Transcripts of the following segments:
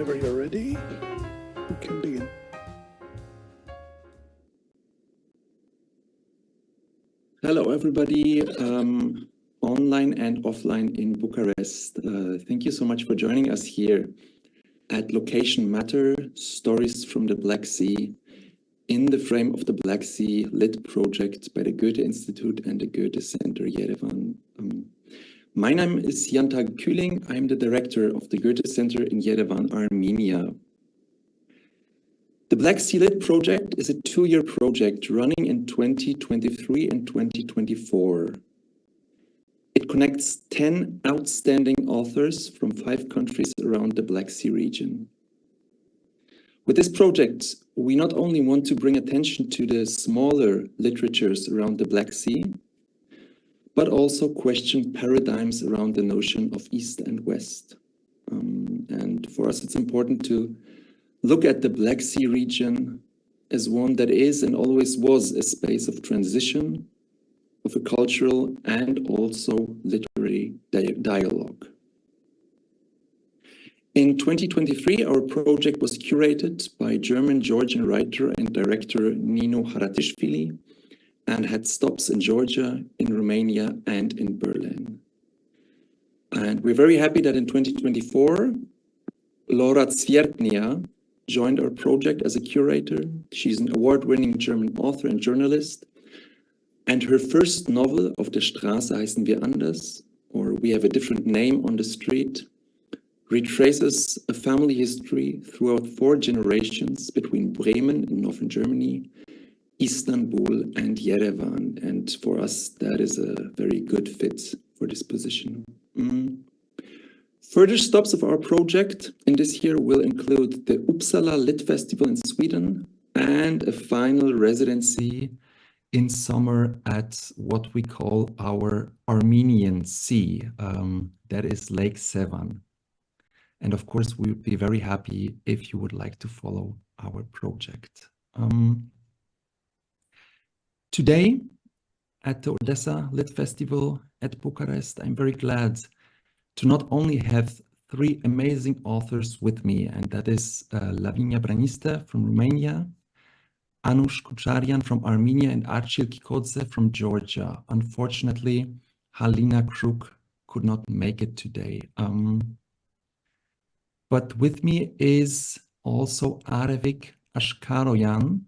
Whenever you're ready, we can begin. Hello, everybody, online and offline in Bucharest. Thank you so much for joining us here at Location Matter, Stories from the Black Sea, in the frame of the Black Sea Lit project by the Goethe-Institut and the Goethe Center Yerevan. My name is Jan-Tage Kühling. I'm the director of the Goethe Center in Yerevan, Armenia. The Black Sea Lit project is a 2-year project running in 2023 and 2024. It connects 10 outstanding authors from 5 countries around the Black Sea region. With this project, we not only want to bring attention to the smaller literatures around the Black Sea, but also question paradigms around the notion of East and West. And for us, it's important to look at the Black Sea region as one that is and always was a space of transition, of a cultural and also literary dialogue. In 2023, our project was curated by German-Georgian writer and director Nino Haratishvili and had stops in Georgia, in Romania, and in Berlin. And we're very happy that in 2024, Laura Zwiertnia joined our project as a curator. She's an award-winning German author and journalist. And her first novel, Auf der Straße heißen wir anders, or We Have a Different Name on the Street, retraces a family history throughout 4 generations between Bremen in northern Germany, Istanbul and Yerevan. And for us, that is a very good fit for this position. Further stops of our project in this year will include the Odesa Lit Festival in Sweden and a final residency in summer at what we call our Armenian Sea, that is Lake Sevan. And of course, we would be very happy if you would like to follow our project. Today, at the Odesa Lit Festival at Bucharest, I'm very glad to not only have 3 amazing authors with me, and that is Lavinia Branişte from Romania, Anush Kocharyan from Armenia, and Archil Kikodze from Georgia. Unfortunately, Halyna Kruk could not make it today. But with me is also Arevik Ashkharoyan.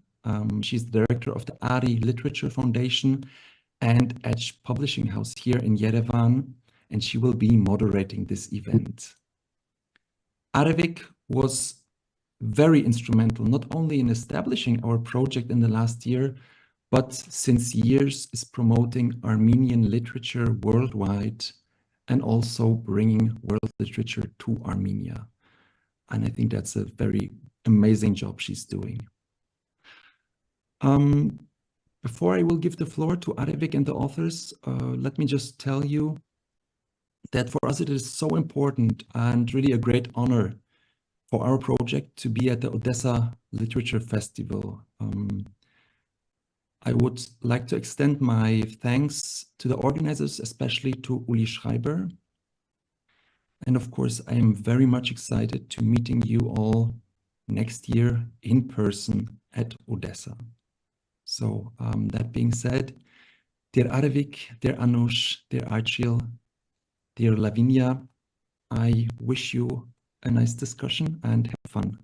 She's the director of the Ari Literature Foundation and Edge Publishing House here in Yerevan, and she will be moderating this event. Arevik was very instrumental, not only in establishing our project in the last year, but since years is promoting Armenian literature worldwide and also bringing world literature to Armenia. And I think that's a very amazing job she's doing. Before I will give the floor to Arevik and the authors, let me just tell you that for us it is so important and really a great honor for our project to be at the Odesa Literature Festival. I would like to extend my thanks to the organizers, especially to Uli Schreiber. And of course, I am very much excited to meeting you all next year in person at Odesa. So that being said, dear Arevik, dear Anush, dear Archil, dear Lavinia, I wish you a nice discussion and have fun.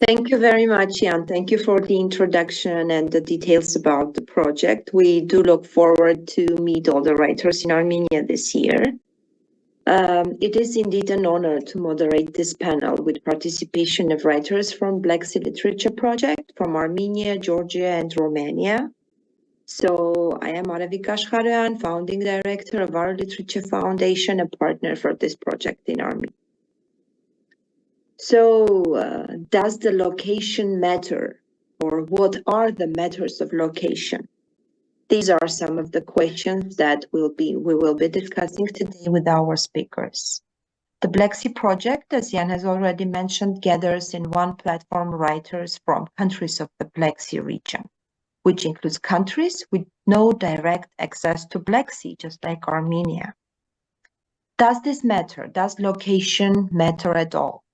Thank you very much, Jan. Thank you for the introduction and the details about the project. We do look forward to meet all the writers in Armenia this year. It is indeed an honor to moderate this panel with participation of writers from Black Sea Literature Project from Armenia, Georgia, and Romania. So I am Arevik Ashkharoyan, founding director of our Literature Foundation, a partner for this project in Armenia. So does the location matter, or what are the matters of location? These are some of the questions that we will be discussing today with our speakers. The Black Sea Project, as Jan has already mentioned, gathers in one platform writers from countries of the Black Sea region, which includes countries with no direct access to Black Sea, just like Armenia. does this matter? Does location matter at all?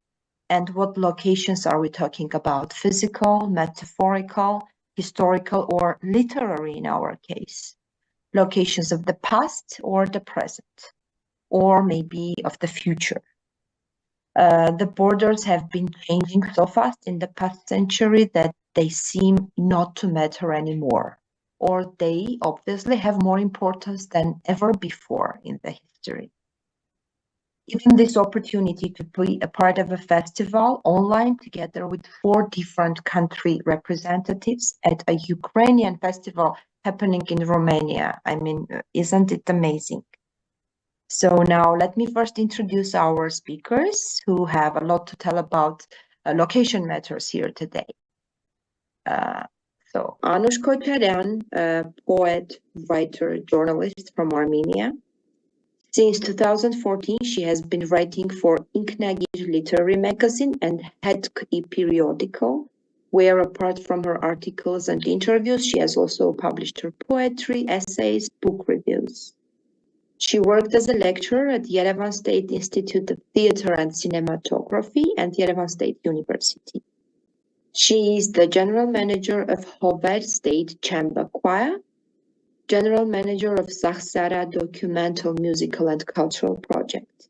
And what locations are we talking about? Physical, metaphorical, historical, or literary in our case? Locations of the past or the present, or maybe of the future? The borders have been changing so fast in the past century that they seem not to matter anymore, or they obviously have more importance than ever before in the history. Given this opportunity to be a part of a festival online together with 4 different country representatives at a Ukrainian festival happening in Romania, I mean, isn't it amazing? So now let me first introduce our speakers who have a lot to tell about location matters here today. So Anush Kocharyan, a poet, writer, journalist from Armenia. Since 2014, she has been writing for Inknagir literary magazine and Hetk periodical, where apart from her articles and interviews, she has also published her poetry, essays, book reviews. She worked as a lecturer at Yerevan State Institute of Theatre and Cinematography and Yerevan State University. She is the general manager of Hover State Chamber Choir, general manager of Zahsara Documental Musical and Cultural Project.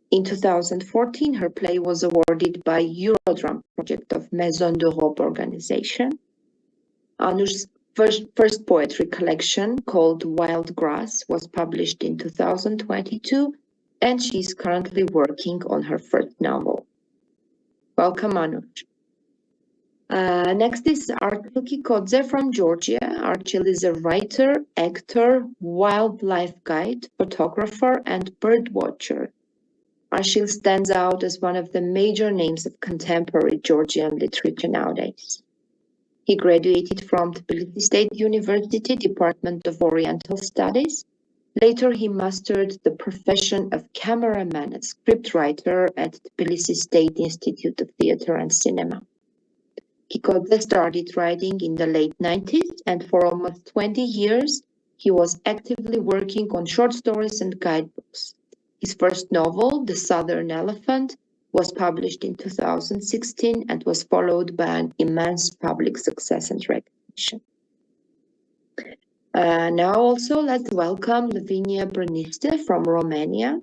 In 2014, her play was awarded by Eurodrum project of Maison d'Europe organization. Anush's first poetry collection called Wild Grass was published in 2022, and she is currently working on her first novel. Welcome, Anush. Next is Archil Kikodze from Georgia. Archil is a writer, actor, wildlife guide, photographer, and bird watcher. Archil stands out as one of the major names of contemporary Georgian literature nowadays. He graduated from Tbilisi State University, Department of Oriental Studies. Later, he mastered the profession of cameraman and scriptwriter at Tbilisi State Institute of Theatre and Cinema. Kikodze started writing in the late 90s, and for almost 20 years, he was actively working on short stories and guidebooks. His first novel, The Southern Elephant, was published in 2016 and was followed by an immense public success and recognition. Now also let's welcome Lavinia Branişte from Romania.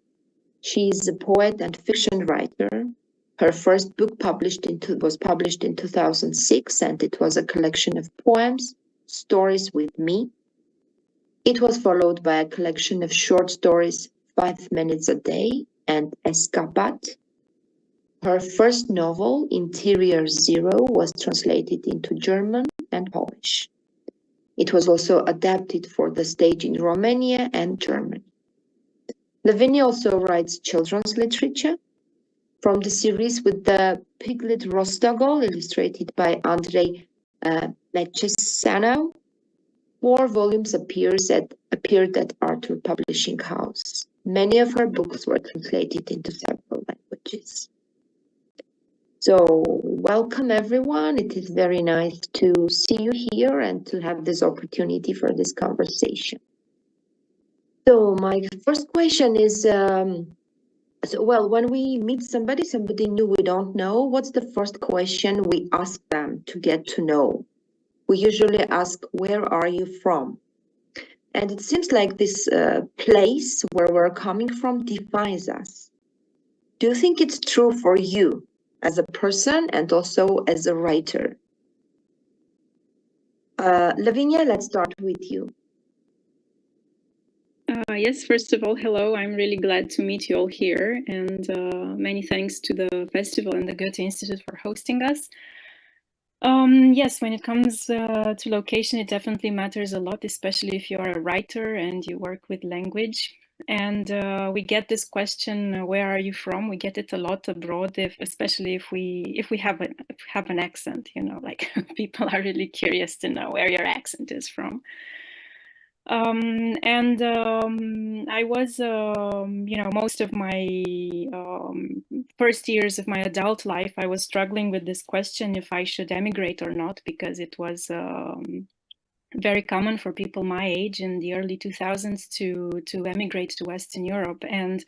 She is a poet and fiction writer. Her first book was published in 2006, and it was a collection of poems, Stories with Me. It was followed by a collection of short stories, 5 Minutes a Day and Escapat. Her first novel, Interior Zero, was translated into German and Polish. It was also adapted for the stage in Romania and Germany. Lavinia also writes children's literature. From the series with the piglet Rostogol, illustrated by Andrei Mechesano, 4 volumes appeared at Arthur Publishing House. Many of her books were translated into several languages. So, welcome everyone. It is very nice to see you here and to have this opportunity for this conversation. So, my first question is, when we meet somebody new we don't know, what's the first question we ask them to get to know? We usually ask, where are you from? And it seems like this place where we're coming from defines us. Do you think it's true for you as a person and also as a writer? Lavinia, let's start with you. Yes, first of all, hello. I'm really glad to meet you all here, and many thanks to the festival and the Goethe-Institut for hosting us. Yes, when it comes to location, it definitely matters a lot, especially if you're a writer and you work with language. And we get this question, where are you from? We get it a lot abroad, especially if we have an accent, you know, like people are really curious to know where your accent is from. I was, most of my first years of my adult life, I was struggling with this question if I should emigrate or not, because it was very common for people my age in the early 2000s to emigrate to Western Europe. And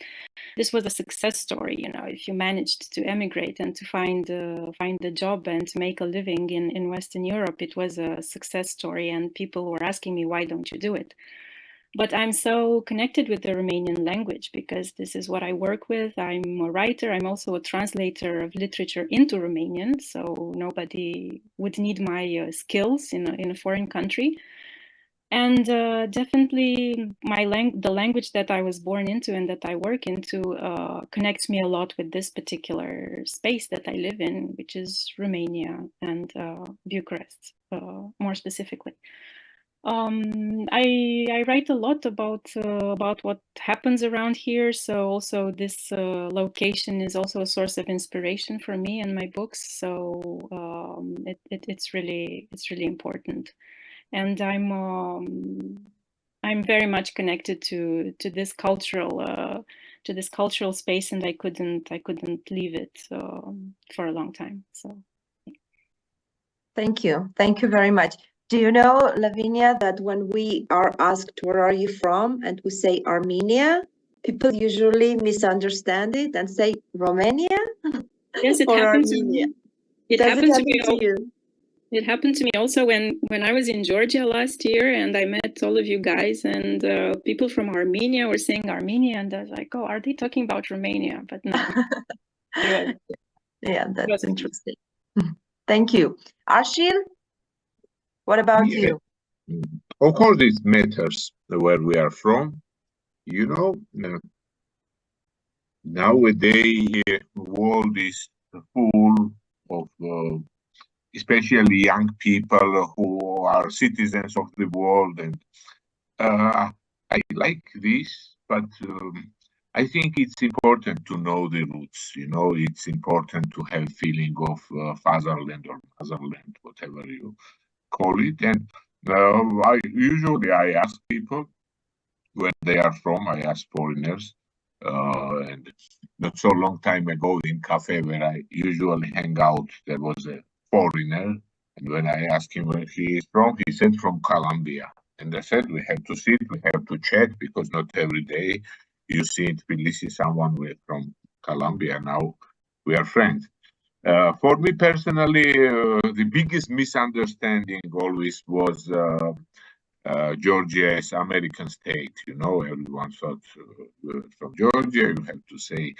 this was a success story. You know, if you managed to emigrate and to find a job and to make a living in Western Europe, it was a success story. And people were asking me, why don't you do it? But I'm so connected with the Romanian language because this is what I work with. I'm a writer. I'm also a translator of literature into Romanian. So nobody would need my skills in a foreign country. And definitely the language that I was born into and that I work into connects me a lot with this particular space that I live in, which is Romania and Bucharest, more specifically. I write a lot about what happens around here. So also this location is also a source of inspiration for me and my books. So it's really important, and I'm very much connected to this cultural space, and I couldn't leave it for a long time. So thank you very much. Do you know, Lavinia, that when we are asked, where are you from? And we say Armenia, people usually misunderstand it and say Romania? Yes, it happened to me. It happened to you. It happened to me also when I was in Georgia last year and I met all of you guys, and people from Armenia were saying Armenia, and I was like, oh, are they talking about Romania? But no. Yeah, that's interesting. Thank you. Archil? What about you? Of course, it matters where we are from. You know, nowadays the world is full of, especially young people who are citizens of the world, and I like this, but I think it's important to know the roots. You know, it's important to have feeling of fatherland or motherland, whatever you call it. And I ask people where they are from. I ask foreigners, and not so long time ago in cafe where I usually hang out, there was a foreigner, and when I asked him where he is from, he said from Colombia. And I said, we have to sit, we have to chat, because not every day you see in Tbilisi someone from Colombia. Now we are friends. For me personally, the biggest misunderstanding always was Georgia as American state. You know, everyone thought from Georgia, you have to say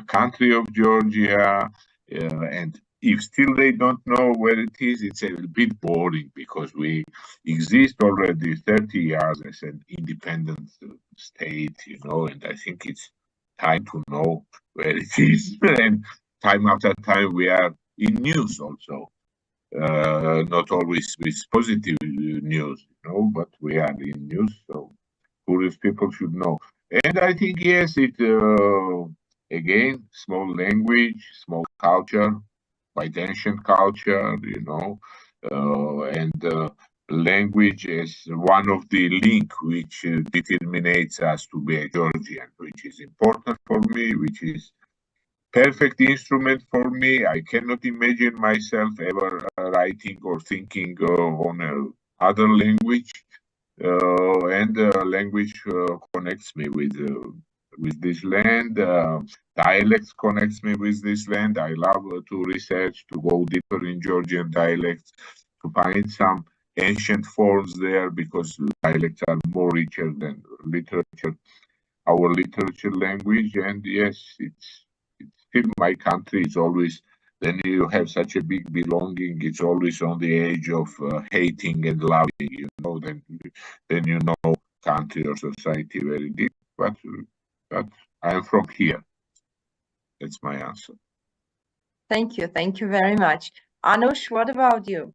country of Georgia, and if still they don't know where it is, it's a bit boring, because we exist already 30 years as an independent state, you know, and I think it's time to know where it is. And time after time we are in news also, not always with positive news, you know, but we are in news, so curious people should know. And I think, yes, it again, small language, small culture, quite ancient culture, you know, and language is one of the link which determines us to be a Georgian, which is important for me, which is perfect instrument for me. I cannot imagine myself ever writing or thinking on other language, and language connects me with this land. Dialects connects me with this land. I love to research, to go deeper in Georgian dialects, to find some ancient forms there, because dialects are more richer than literature, our literature language. And yes, it's still my country. It's always, then you have such a big belonging, it's always on the edge of hating and loving, you know, then you know country or society very deep. But I'm from here. That's my answer. Thank you very much. Anush, what about you?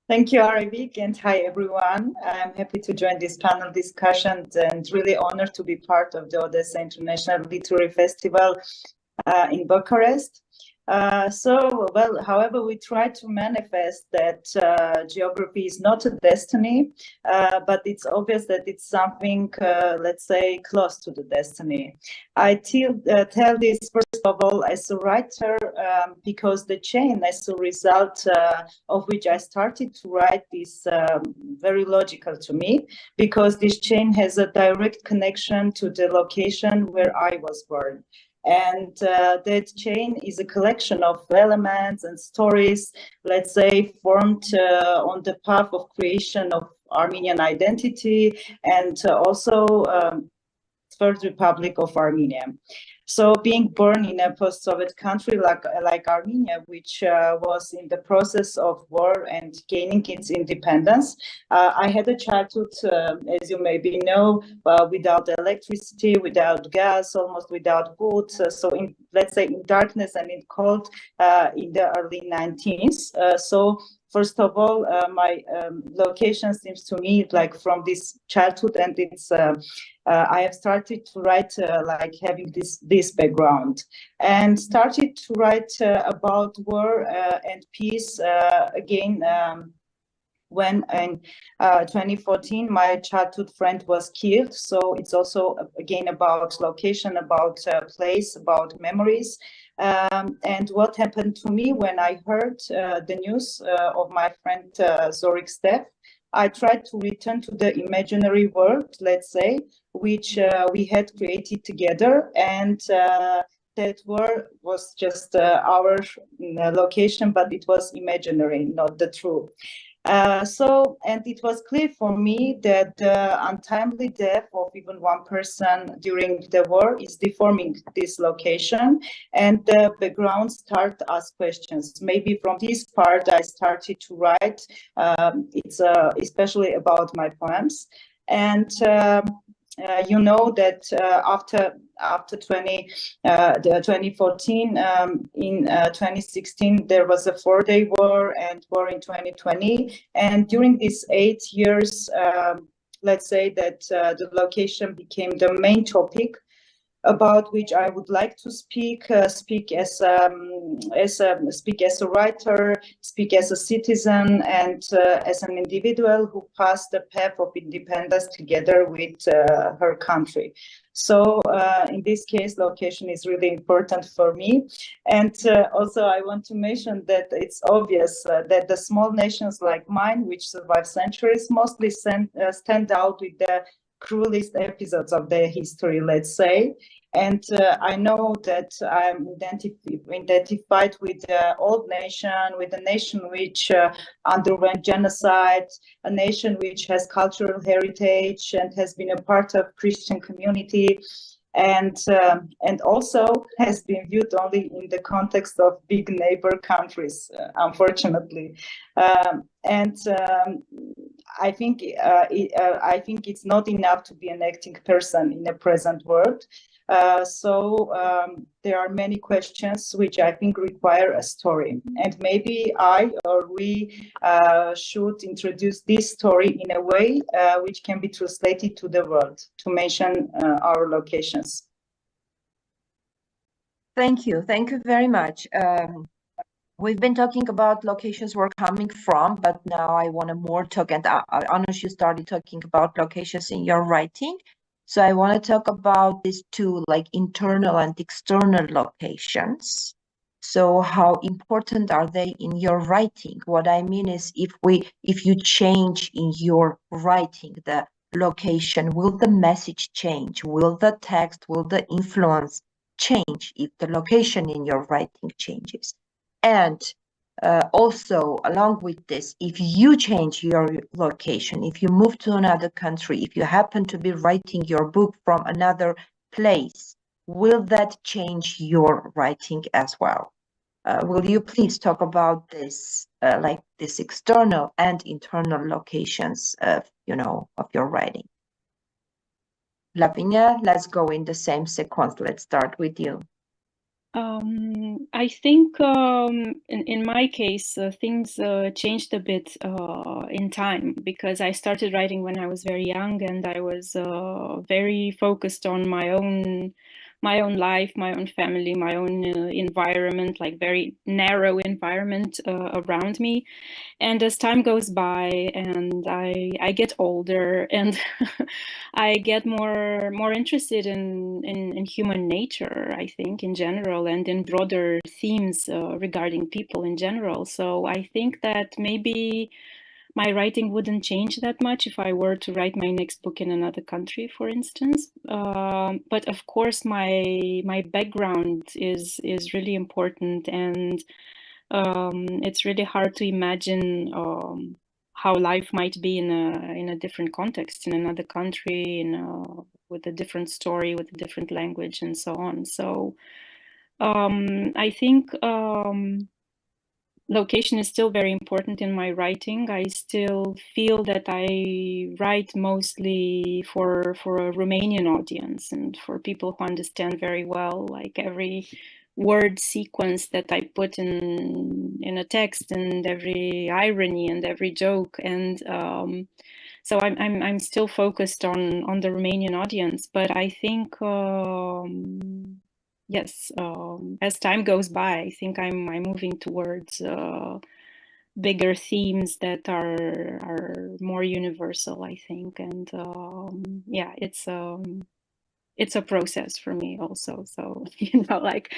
Thank you, Arevik, and hi everyone. I'm happy to join this panel discussion and really honored to be part of the Odesa International Literary Festival in Bucharest. However, we try to manifest that geography is not a destiny, but it's obvious that it's something, let's say, close to the destiny. I tell this, first of all, as a writer, because the chain, as a result of which I started to write, is very logical to me, because this chain has a direct connection to the location where I was born. And that chain is a collection of elements and stories, let's say, formed on the path of creation of Armenian identity and also Third Republic of Armenia. So being born in a post-Soviet country like Armenia, which was in the process of war and gaining its independence, I had a childhood, as you maybe know, without electricity, without gas, almost without food. So let's say in darkness and in cold in the early 19th. So first of all, my location seems to me like from this childhood, and it's I have started to write like having this background, and started to write about war and peace again when in 2014 my childhood friend was killed. So it's also again about location, about place, about memories. And what happened to me when I heard the news of my friend Zorik's death, I tried to return to the imaginary world, let's say, which we had created together, and that war was just our location, but it was imaginary, not the true. And it was clear for me that the untimely death of even one person during the war is deforming this location, and the background start to ask questions. Maybe from this part I started to write. It's especially about my poems, and you know that after 2014, in 2016 there was a 4-day war, and war in 2020, and during these 8 years, let's say that the location became the main topic about which I would like to speak as a writer, speak as a citizen, and as an individual who passed the path of independence together with her country. So in this case, location is really important for me. And also I want to mention that it's obvious that the small nations like mine, which survive centuries, mostly stand out with the cruelest episodes of their history, let's say. And I know that I'm identified with the old nation, with a nation which underwent genocide, a nation which has cultural heritage and has been a part of Christian community, and also has been viewed only in the context of big neighbor countries, unfortunately. I think it's not enough to be an acting person in the present world. There are many questions which I think require a story, and maybe I or we should introduce this story in a way which can be translated to the world, to mention our locations. Thank you very much. We've been talking about locations we're coming from, but now I want to more talk, and Anush, you started talking about locations in your writing. So I want to talk about these two, like internal and external locations. So how important are they in your writing? What I mean is, if you change in your writing the location, will the message change? Will the text, will the influence change if the location in your writing changes? And also, along with this, if you change your location, if you move to another country, if you happen to be writing your book from another place, will that change your writing as well? Will you please talk about this, like this external and internal locations of your writing? Lavinia, let's go in the same sequence. Let's start with you. I think in my case, things changed a bit in time, because I started writing when I was very young, and I was very focused on my own my own life, my own family, my own environment, like very narrow environment around me. And as time goes by and I get older and I get more interested in human nature, I think, in general, and in broader themes regarding people in general. So I think that maybe my writing wouldn't change that much if I were to write my next book in another country, for instance. But of course, my background is really important, and it's really hard to imagine how life might be in a different context, in another country, with a different story, with a different language, and so on. So I think location is still very important in my writing. I still feel that I write mostly for a Romanian audience and for people who understand very well, like every word sequence that I put in a text, and every irony and every joke, and so I'm still focused on the Romanian audience. But I think yes, as time goes by, I think I'm moving towards bigger themes that are more universal, I think, and yeah, it's a process for me also. So like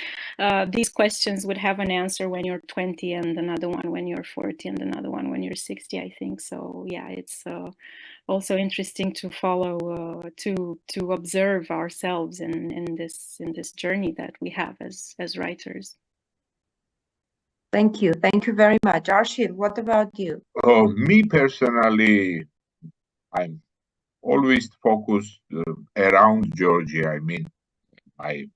these questions would have an answer when you're 20, and another one when you're 40, and another one when you're 60, I think. So yeah, it's also interesting to follow, to observe ourselves in this journey that we have as writers. Thank you very much. Archil, what about you? Me personally, I'm always focused around Georgia. I mean, my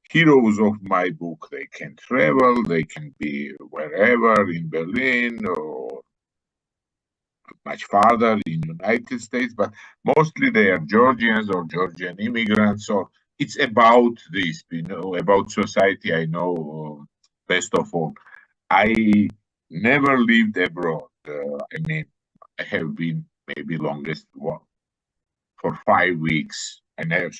heroes of my book, they can travel, they can be wherever in Berlin or much farther in United States, but mostly they are Georgians or Georgian immigrants. Or it's about this, about society. I know best of all. I never lived abroad. I mean, I have been maybe longest for 5 weeks, and I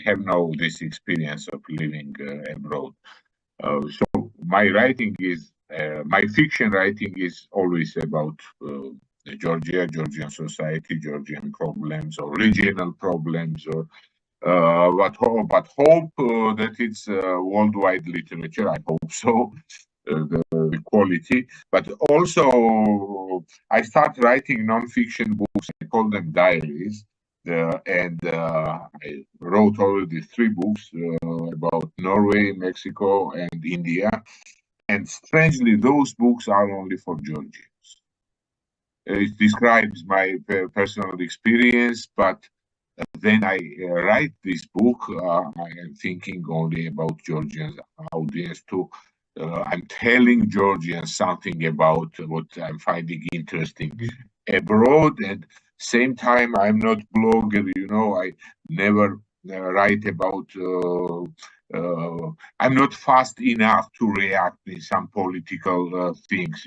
have no this experience of living abroad. So my writing is my fiction writing is always about Georgia, Georgian society, Georgian problems, or regional problems, or but hope that it's worldwide literature. I hope so. The quality, but also I start writing non-fiction books. I call them diaries, and I wrote already 3 books about Norway, Mexico, and India. And strangely, those books are only for Georgians. It describes my personal experience, but then I write this book. I am thinking only about Georgian audience too. I'm telling Georgians something about what I'm finding interesting abroad, and same time I'm not blogger. I never write about. I'm not fast enough to react in some political things.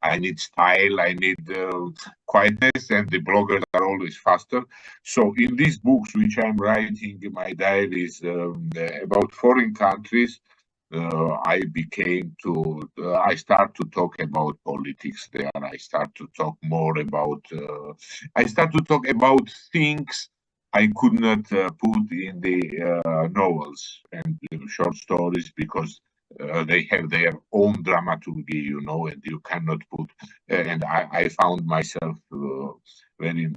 I need style. I need quietness, and the bloggers are always faster. So in these books, which I'm writing, my diaries about foreign countries. I start to talk about politics there. I start to talk more about. I start to talk about things I could not put in the novels and short stories because they have their own dramaturgy, and you cannot put. And I found myself very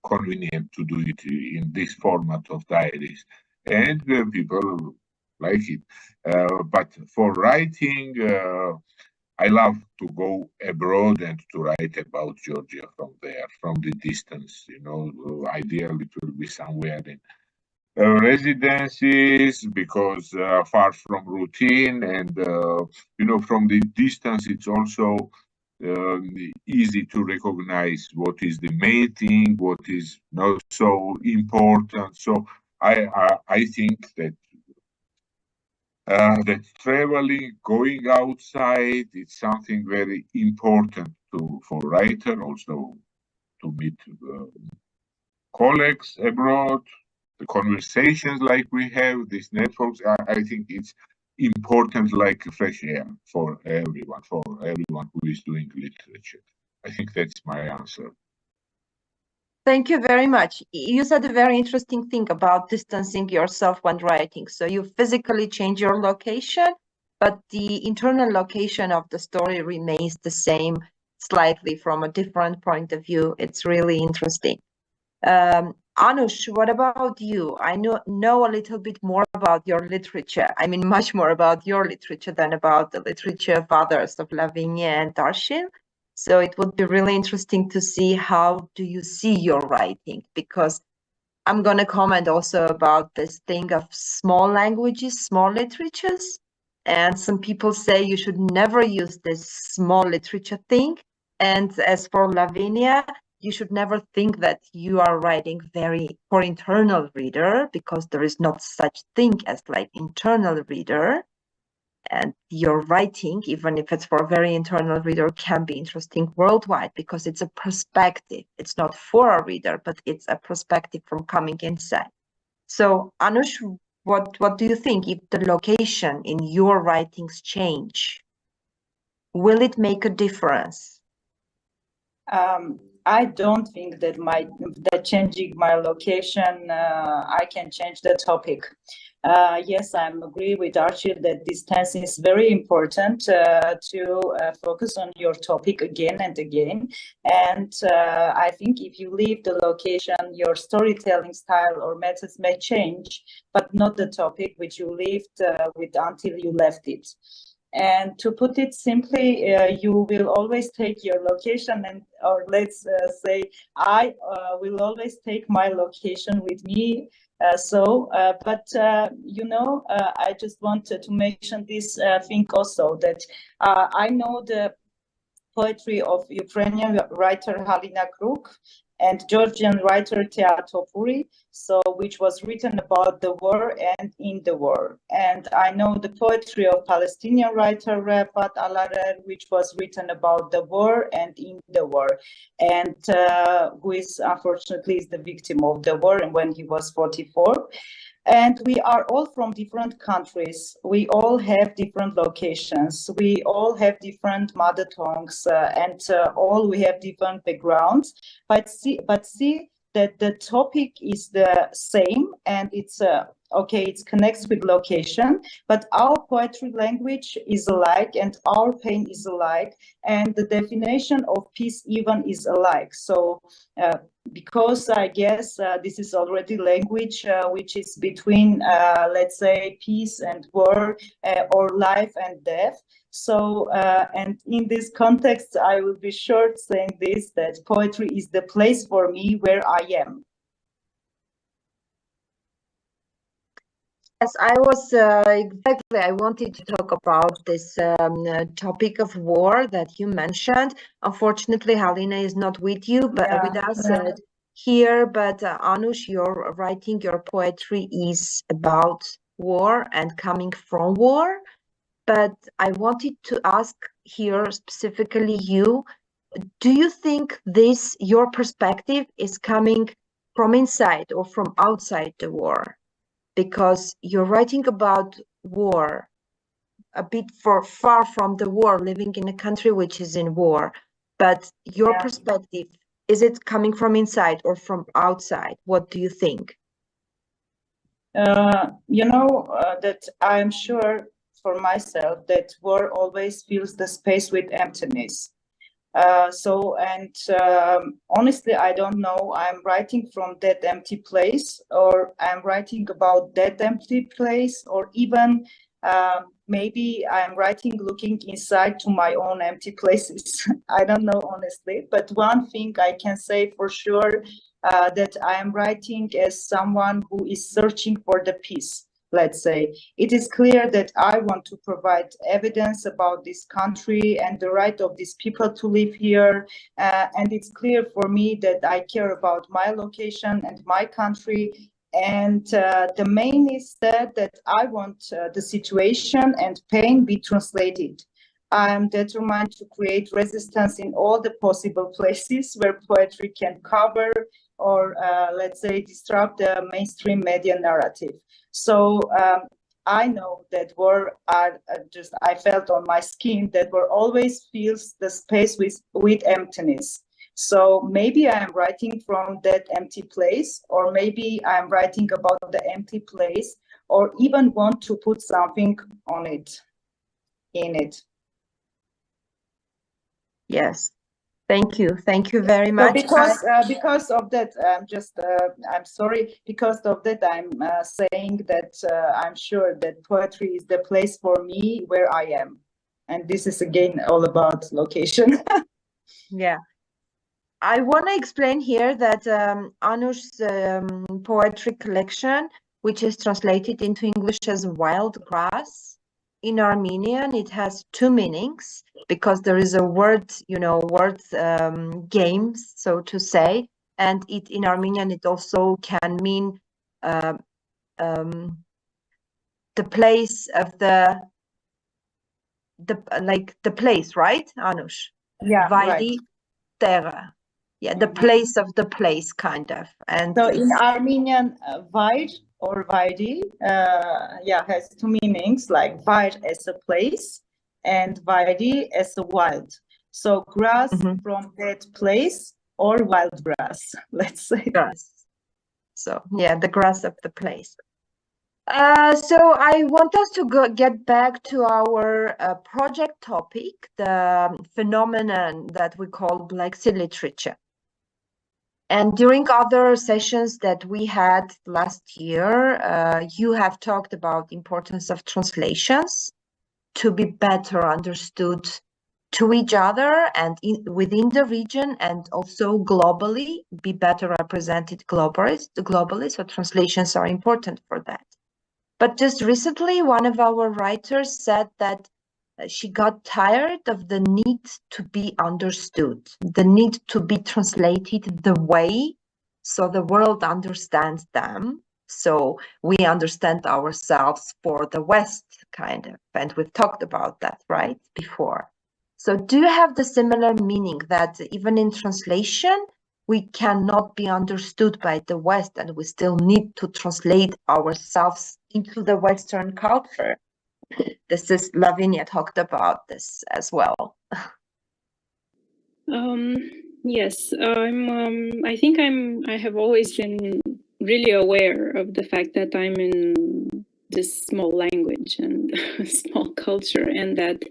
convenient to do it in this format of diaries, and people like it. But for writing, I love to go abroad and to write about Georgia from there, from the distance. Ideally it will be somewhere in residences because far from routine, and from the distance it's also easy to recognize what is the main thing, what is not so important. So I think that traveling, going outside, it's something very important for writer, also to meet colleagues abroad, the conversations like we have, these networks, I think it's important like fresh air for everyone who is doing literature. I think that's my answer. Thank you very much. You said a very interesting thing about distancing yourself when writing. So you physically change your location, but the internal location of the story remains the same, slightly from a different point of view. It's really interesting. Anush, what about you? I know a little bit more about your literature. I mean, much more about your literature than about the literature of others, of Lavinia and Archil. So it would be really interesting to see how do you see your writing, because I'm going to comment also about this thing of small languages, small literatures. And some people say you should never use this small literature thing. And as for Lavinia, you should never think that you are writing for internal reader, because there is not such thing as like internal reader. And your writing, even if it's for a very internal reader, can be interesting worldwide because it's a perspective. It's not for a reader, but it's a perspective from coming inside. So, Anush, what do you think if the location in your writings change? Will it make a difference? I don't think that changing my location, I can change the topic. Yes, I agree with Archil that distance is very important to focus on your topic again and again. And I think if you leave the location, your storytelling style or methods may change, but not the topic which you lived with until you left it. And to put it simply, you will always take your location, or let's say, I will always take my location with me. But I just wanted to mention this thing also, that I know the poetry of Ukrainian writer Halyna Kruk and Georgian writer Teatopuri, which was written about the war and in the war. And I know the poetry of Palestinian writer Refaat Alarer, which was written about the war and in the war, and who is unfortunately is the victim of the war and when he was 44. And we are all from different countries. We all have different locations. We all have different mother tongues, and all we have different backgrounds. But see that the topic is the same, and it's it connects with location. But our poetry language is alike, and our pain is alike, and the definition of peace even is alike. So. Because I guess this is already language which is between, let's say, peace and war, or life and death. So, and in this context, I will be short saying this, that poetry is the place for me where I am. Yes, I was exactly. I wanted to talk about this topic of war that you mentioned. Unfortunately, Halyna is not with you, but with us here. But Anush, your writing, your poetry is about war and coming from war. But I wanted to ask here specifically you, do you think your perspective is coming from inside or from outside the war? Because you're writing about war, a bit far from the war, living in a country which is in war. But your perspective, is it coming from inside or from outside? What do you think? That I'm sure for myself that war always fills the space with emptiness. Honestly, I don't know. I'm writing from that empty place, or I'm writing about that empty place, or even maybe I'm writing looking inside to my own empty places. I don't know, honestly. But one thing I can say for sure, that I am writing as someone who is searching for the peace. Let's say, it is clear that I want to provide evidence about this country and the right of these people to live here. And it's clear for me that I care about my location and my country. And the main is that I want the situation and pain be translated. I am determined to create resistance in all the possible places where poetry can cover or let's say disrupt the mainstream media narrative. So I know that war are I felt on my skin that war always fills the space with emptiness. So maybe I am writing from that empty place, or maybe I am writing about the empty place, or even want to put something on it, in it. Yes. Thank you. Thank you very much. So because of that, I'm sorry. Because of that, I'm saying that I'm sure that poetry is the place for me where I am, and this is again all about location. Yeah, I want to explain here that Anush's poetry collection, which is translated into English as Wild Grass, in Armenian, it has two meanings, because there is a word, games, so to say, and it in Armenian it also can mean the place of the place, right, Anush? Yeah, right. Terra. Yeah, the place of the place, kind of. And so in Armenian, Vair or Vairi, has two meanings, like Vair as a place and Vairi as a wild. So grass from that place, or wild grass, let's say. Grass. So yeah, the grass of the place. So I want us to get back to our project topic, the phenomenon that we call Black Sea literature. And during other sessions that we had last year, you have talked about the importance of translations to be better understood to each other and within the region, and also globally, be better represented globally. So translations are important for that. But just recently, one of our writers said that she got tired of the need to be understood, the need to be translated the way so the world understands them, so we understand ourselves for the West, kind of. And we've talked about that, right, before. So do you have the similar meaning that even in translation, we cannot be understood by the West, and we still need to translate ourselves into the Western culture? This is Lavinia talked about this as well. Yes, I think I have always been really aware of the fact that I'm in this small language and small culture, and that,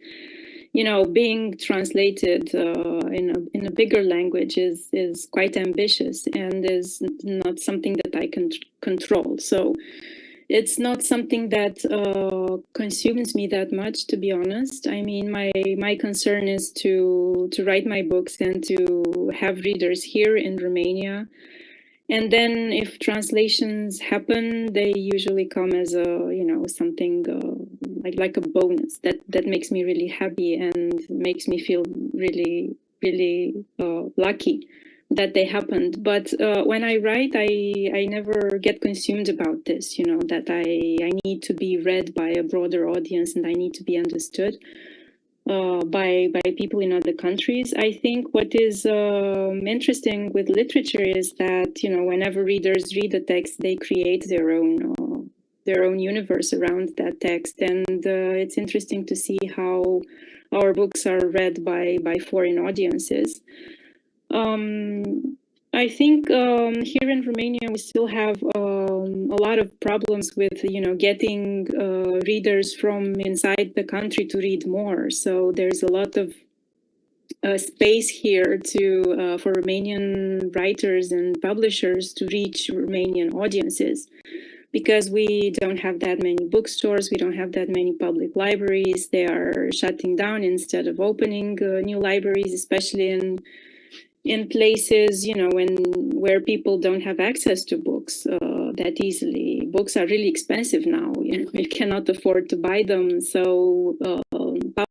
being translated in a bigger language is quite ambitious and is not something that I can control. So it's not something that consumes me that much, to be honest. I mean, my concern is to write my books and to have readers here in Romania. And then if translations happen, they usually come as a, something like a bonus that makes me really happy and makes me feel really, really lucky that they happened. But when I write, I never get consumed about this, that I need to be read by a broader audience and I need to be understood by people in other countries. I think what is interesting with literature is that, whenever readers read a text, they create their own universe around that text. And it's interesting to see how our books are read by foreign audiences. I think here in Romania, we still have a lot of problems with, getting readers from inside the country to read more. So there's a lot of space here for Romanian writers and publishers to reach Romanian audiences, because we don't have that many bookstores, we don't have that many public libraries. They are shutting down instead of opening new libraries, especially in places, where people don't have access to books that easily. Books are really expensive now. We cannot afford to buy them. So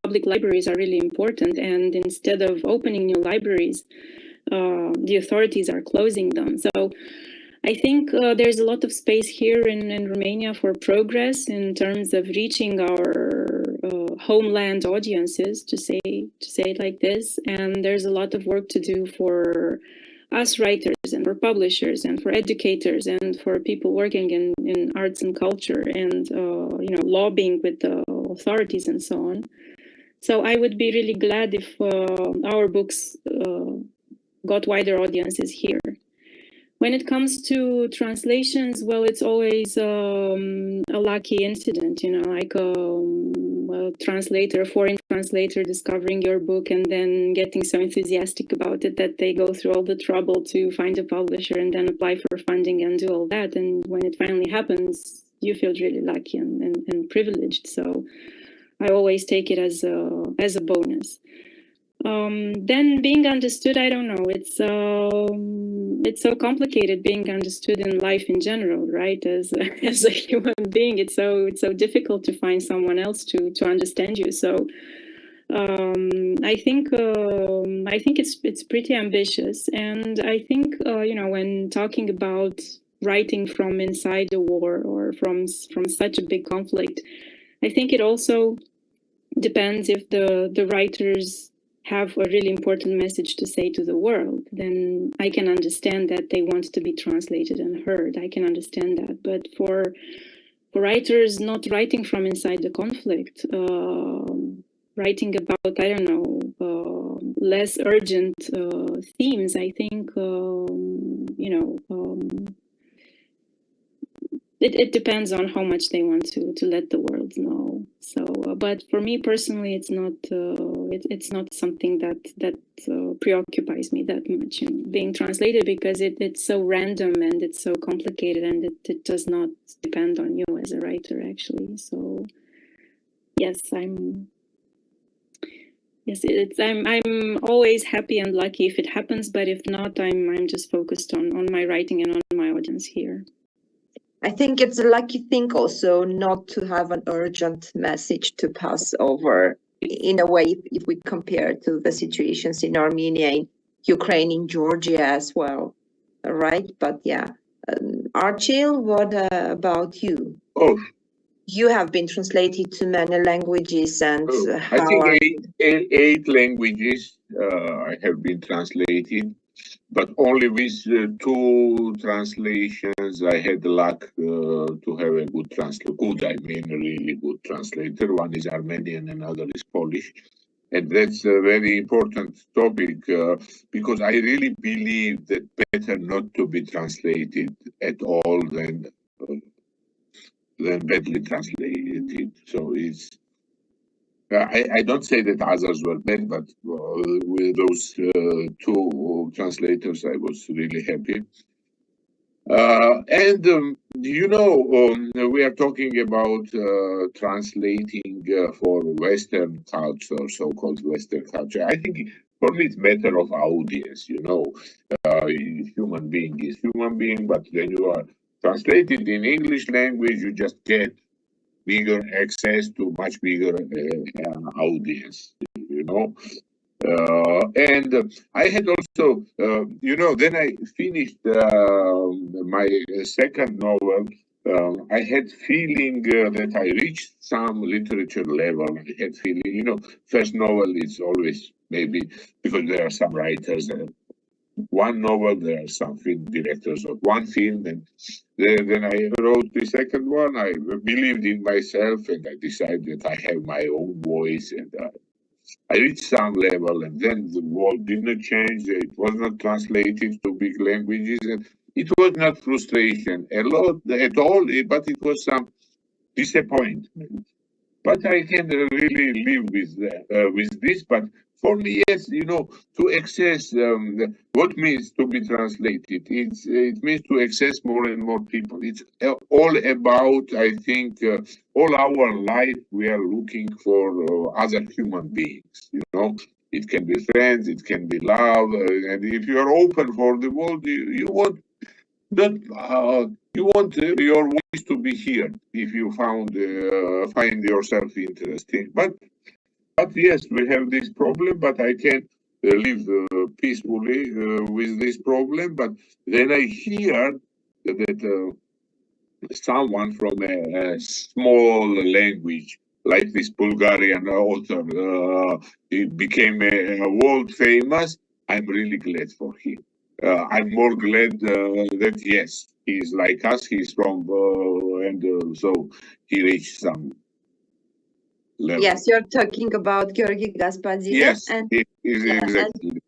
public libraries are really important. And instead of opening new libraries, the authorities are closing them. So I think there's a lot of space here in Romania for progress in terms of reaching our homeland audiences, to say it like this. And there's a lot of work to do for us writers and for publishers and for educators and for people working in arts and culture and lobbying with the authorities and so on. So I would be really glad if our books got wider audiences here. When it comes to translations, well, it's always a lucky incident, like a foreign translator discovering your book and then getting so enthusiastic about it that they go through all the trouble to find a publisher and then apply for funding and do all that. And when it finally happens, you feel really lucky and privileged. So I always take it as a bonus. Then being understood, I don't know. It's so complicated being understood in life in general, right? As a human being, it's so difficult to find someone else to understand you. So I think it's pretty ambitious, and I think when talking about writing from inside the war or from such a big conflict, I think it also depends if the writers have a really important message to say to the world. Then I can understand that they want to be translated and heard. I can understand that. But for writers not writing from inside the conflict, writing about, I don't know, less urgent themes, I think, it depends on how much they want to let the world know. So, but for me personally, it's not something that preoccupies me that much in being translated, because it's so random and it's so complicated, and it does not depend on you as a writer, actually. So, yes, I'm always happy and lucky if it happens, but if not, I'm just focused on my writing and on my audience here. I think it's a lucky thing also not to have an urgent message to pass over, in a way, if we compare to the situations in Armenia, in Ukraine, in Georgia as well, right? But yeah, Archil, what about you? Oh, you have been translated to many languages, and I think eight languages I have been translated. But only with two translations, I had the luck to have a good translator. Really good translator. One is Armenian, another is Polish. And that's a very important topic because I really believe that better not to be translated at all than badly translated. So it's. I don't say that others were bad, but with those two translators, I was really happy. We are talking about translating for Western culture, so-called Western culture. I think for me it's matter of audience, human being is human being, but when you are translated in English language, you just get bigger access to much bigger audience, and I had also, then I finished my second novel. I had feeling that I reached some literature level. I had feeling, first novel is always maybe because there are some writers. One novel, there are some film directors of one film, and then I wrote the second one. I believed in myself, and I decided that I have my own voice, and I reached some level, and then the world didn't change. It was not translated to big languages, and it was not frustration at all, but it was some disappointment. But I can really live with this. But for me, yes, to access what means to be translated. It means to access more and more people. It's all about, I think, all our life we are looking for other human beings. It can be friends, it can be love, and if you are open for the world, you want that. You want your voice to be heard if you find yourself interesting. But yes, we have this problem, but I can live peacefully with this problem. But then I hear that someone from a small language, like this Bulgarian author, he became world famous. I'm really glad for him. I'm more glad that yes, he's like us. He's strong, and so he reached some level. Yes, you're talking about Georgi Gaspazilev. Yes, and exactly.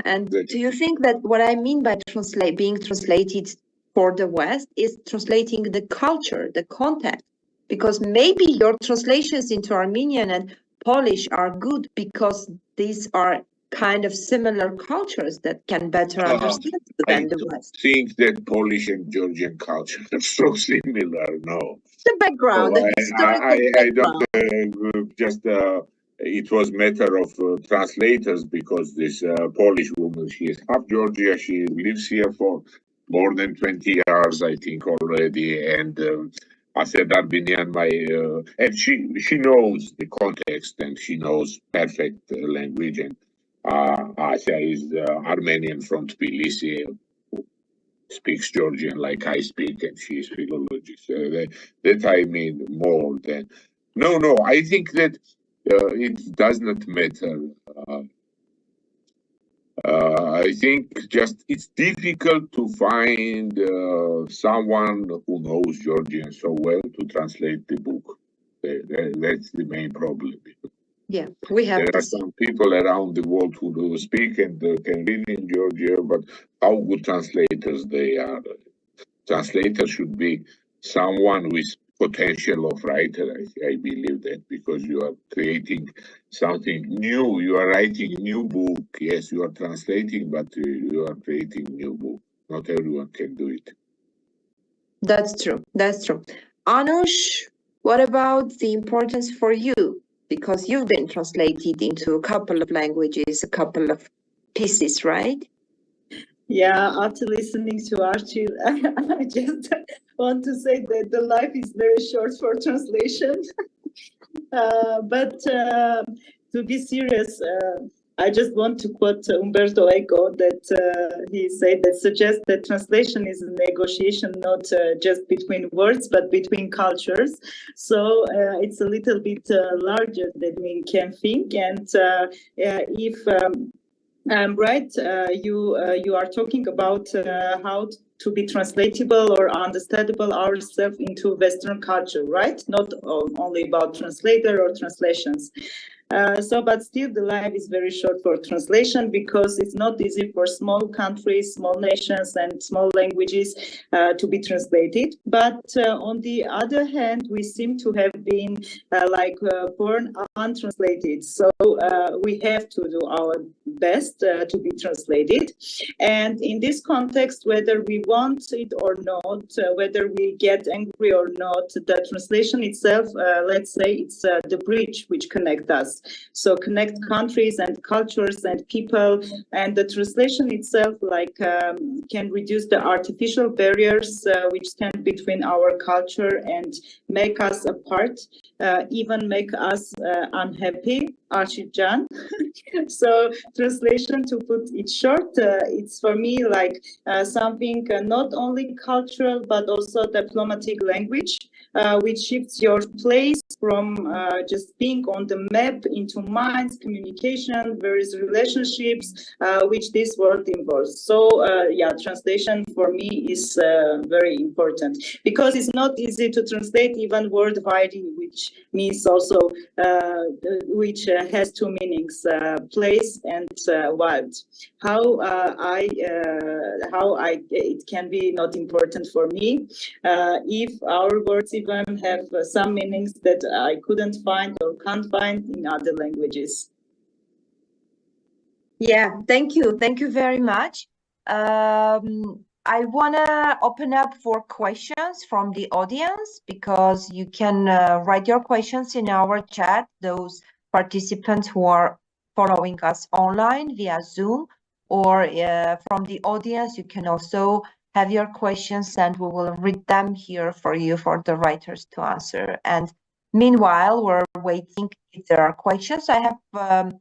And Exactly. do you think that what I mean by being translated for the West is translating the culture, the context? Because maybe your translations into Armenian and Polish are good because these are kind of similar cultures that can better understand than the West. I think that Polish and Georgian culture are so similar. No, The background, so the historical background. I don't just. It was matter of translators because this Polish woman, she is half Georgia. She lives here for more than 20 years, I think, already. And I said Armenian, and she knows the context and she knows perfect language. And Asya is Armenian from Tbilisi, who speaks Georgian like I speak, and she is philologist. That I mean more than. No, I think that it does not matter. I think just it's difficult to find someone who knows Georgian so well to translate the book. That's the main problem. Yeah, we have There are some people around the world who do speak and can read in Georgia, but how good translators they are. Translators should be someone with potential of writer. I believe that because you are creating something new, you are writing a new book. Yes, you are translating, but you are creating a new book. Not everyone can do it. That's true. That's true. Anush, what about the importance for you? Because you've been translated into a couple of languages, a couple of pieces, right? Yeah, after listening to Archil, I just want to say that the life is very short for translation. But to be serious, I just want to quote Umberto Eco that he said that suggests that translation is a negotiation not just between words but between cultures. So it's a little bit larger than we can think. And if I'm right, you are talking about how to be translatable or understandable ourselves into Western culture, right? Not only about translator or translations. But still the life is very short for translation because it's not easy for small countries, small nations and small languages to be translated. But on the other hand, we seem to have been born untranslated. So we have to do our best to be translated. And in this context, whether we want it or not, whether we get angry or not, the translation itself, let's say it's the bridge which connects us. So connect countries and cultures and people, and the translation itself can reduce the artificial barriers which stand between our culture and make us apart, even make us unhappy. Archil Jan. So translation, to put it short, it's for me like something not only cultural but also diplomatic language, which shifts your place from just being on the map into minds, communication, various relationships, which this world involves. So translation for me is very important because it's not easy to translate even word variety, which means also which has two meanings, place and wild. How it can be not important for me if our words even have some meanings that I couldn't find or can't find in other languages. Yeah, thank you very much. I want to open up for questions from the audience because you can write your questions in our chat, those participants who are following us online via Zoom, or from the audience, you can also have your questions and we will read them here for you, for the writers to answer. And meanwhile, we're waiting if there are questions. I have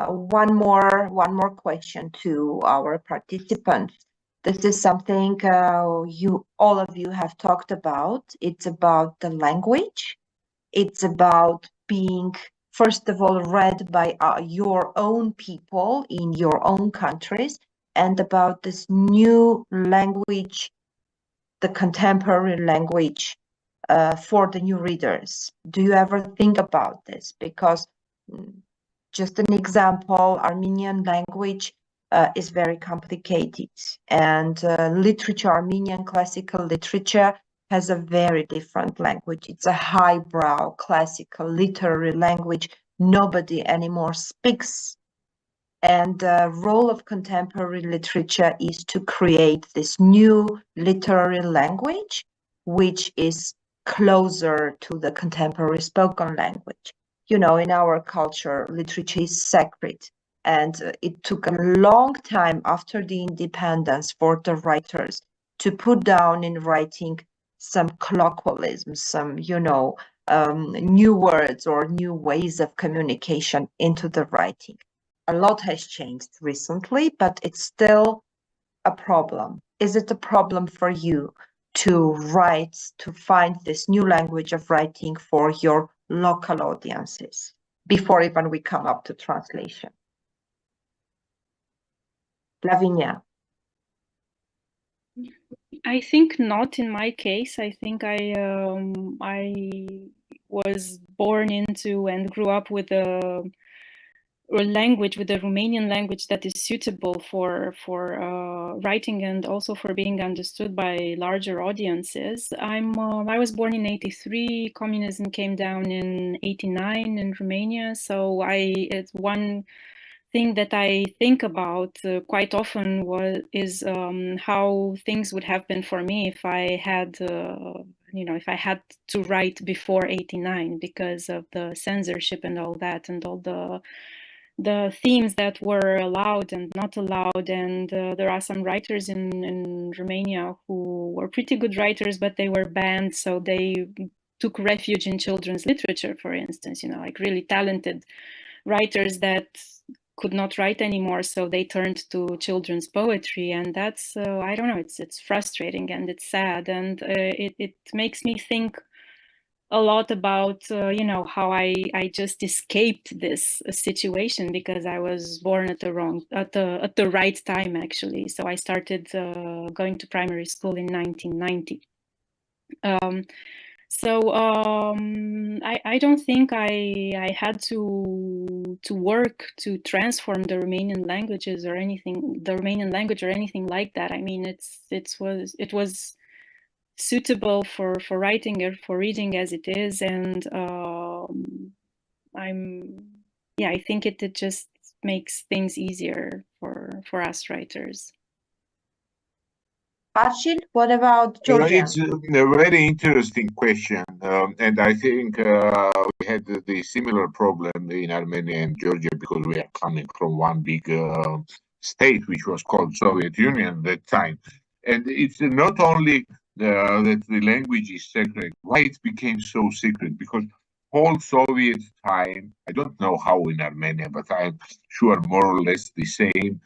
one more question to our participants. This is something all of you have talked about. It's about the language. It's about being, first of all, read by your own people in your own countries, and about this new language, the contemporary language for the new readers? Do you ever think about this? Because just an example, Armenian language is very complicated, and literature, Armenian classical literature, has a very different language. It's a highbrow classical literary language nobody anymore speaks. And the role of contemporary literature is to create this new literary language, which is closer to the contemporary spoken language. You know, in our culture, literature is sacred. And it took a long time after the independence for the writers to put down in writing some colloquialisms, some, new words or new ways of communication into the writing. A lot has changed recently, but it's still a problem. Is it a problem for you to write, to find this new language of writing for your local audiences before even we come up to translation? Lavinia. I think not in my case. I think I was born into and grew up with a language, with the Romanian language that is suitable for writing and also for being understood by larger audiences. I was born in '83. Communism came down in '89 in Romania. So it's one thing that I think about quite often is how things would have been for me if I had, if I had to write before '89 because of the censorship and all that, and all the themes that were allowed and not allowed. And there are some writers in Romania who were pretty good writers, but they were banned, so they took refuge in children's literature, for instance, like really talented writers that could not write anymore, so they turned to children's poetry. And that's I don't know, it's frustrating and it's sad, and it makes me think a lot about how I just escaped this situation because I was born at the right time, actually. So I started going to primary school in 1990. I don't think I had to work to transform the Romanian languages or anything, the Romanian language or anything like that. I mean, it was suitable for writing or for reading as it is, and I think it just makes things easier for us writers. Archil, what about Georgia? It's a very interesting question, and I think we had the similar problem in Armenia and Georgia because we are coming from one big state which was called Soviet Union at that time. And it's not only that the language is secret. Why it became so secret? Because whole Soviet time, I don't know how in Armenia, but I'm sure more or less the same.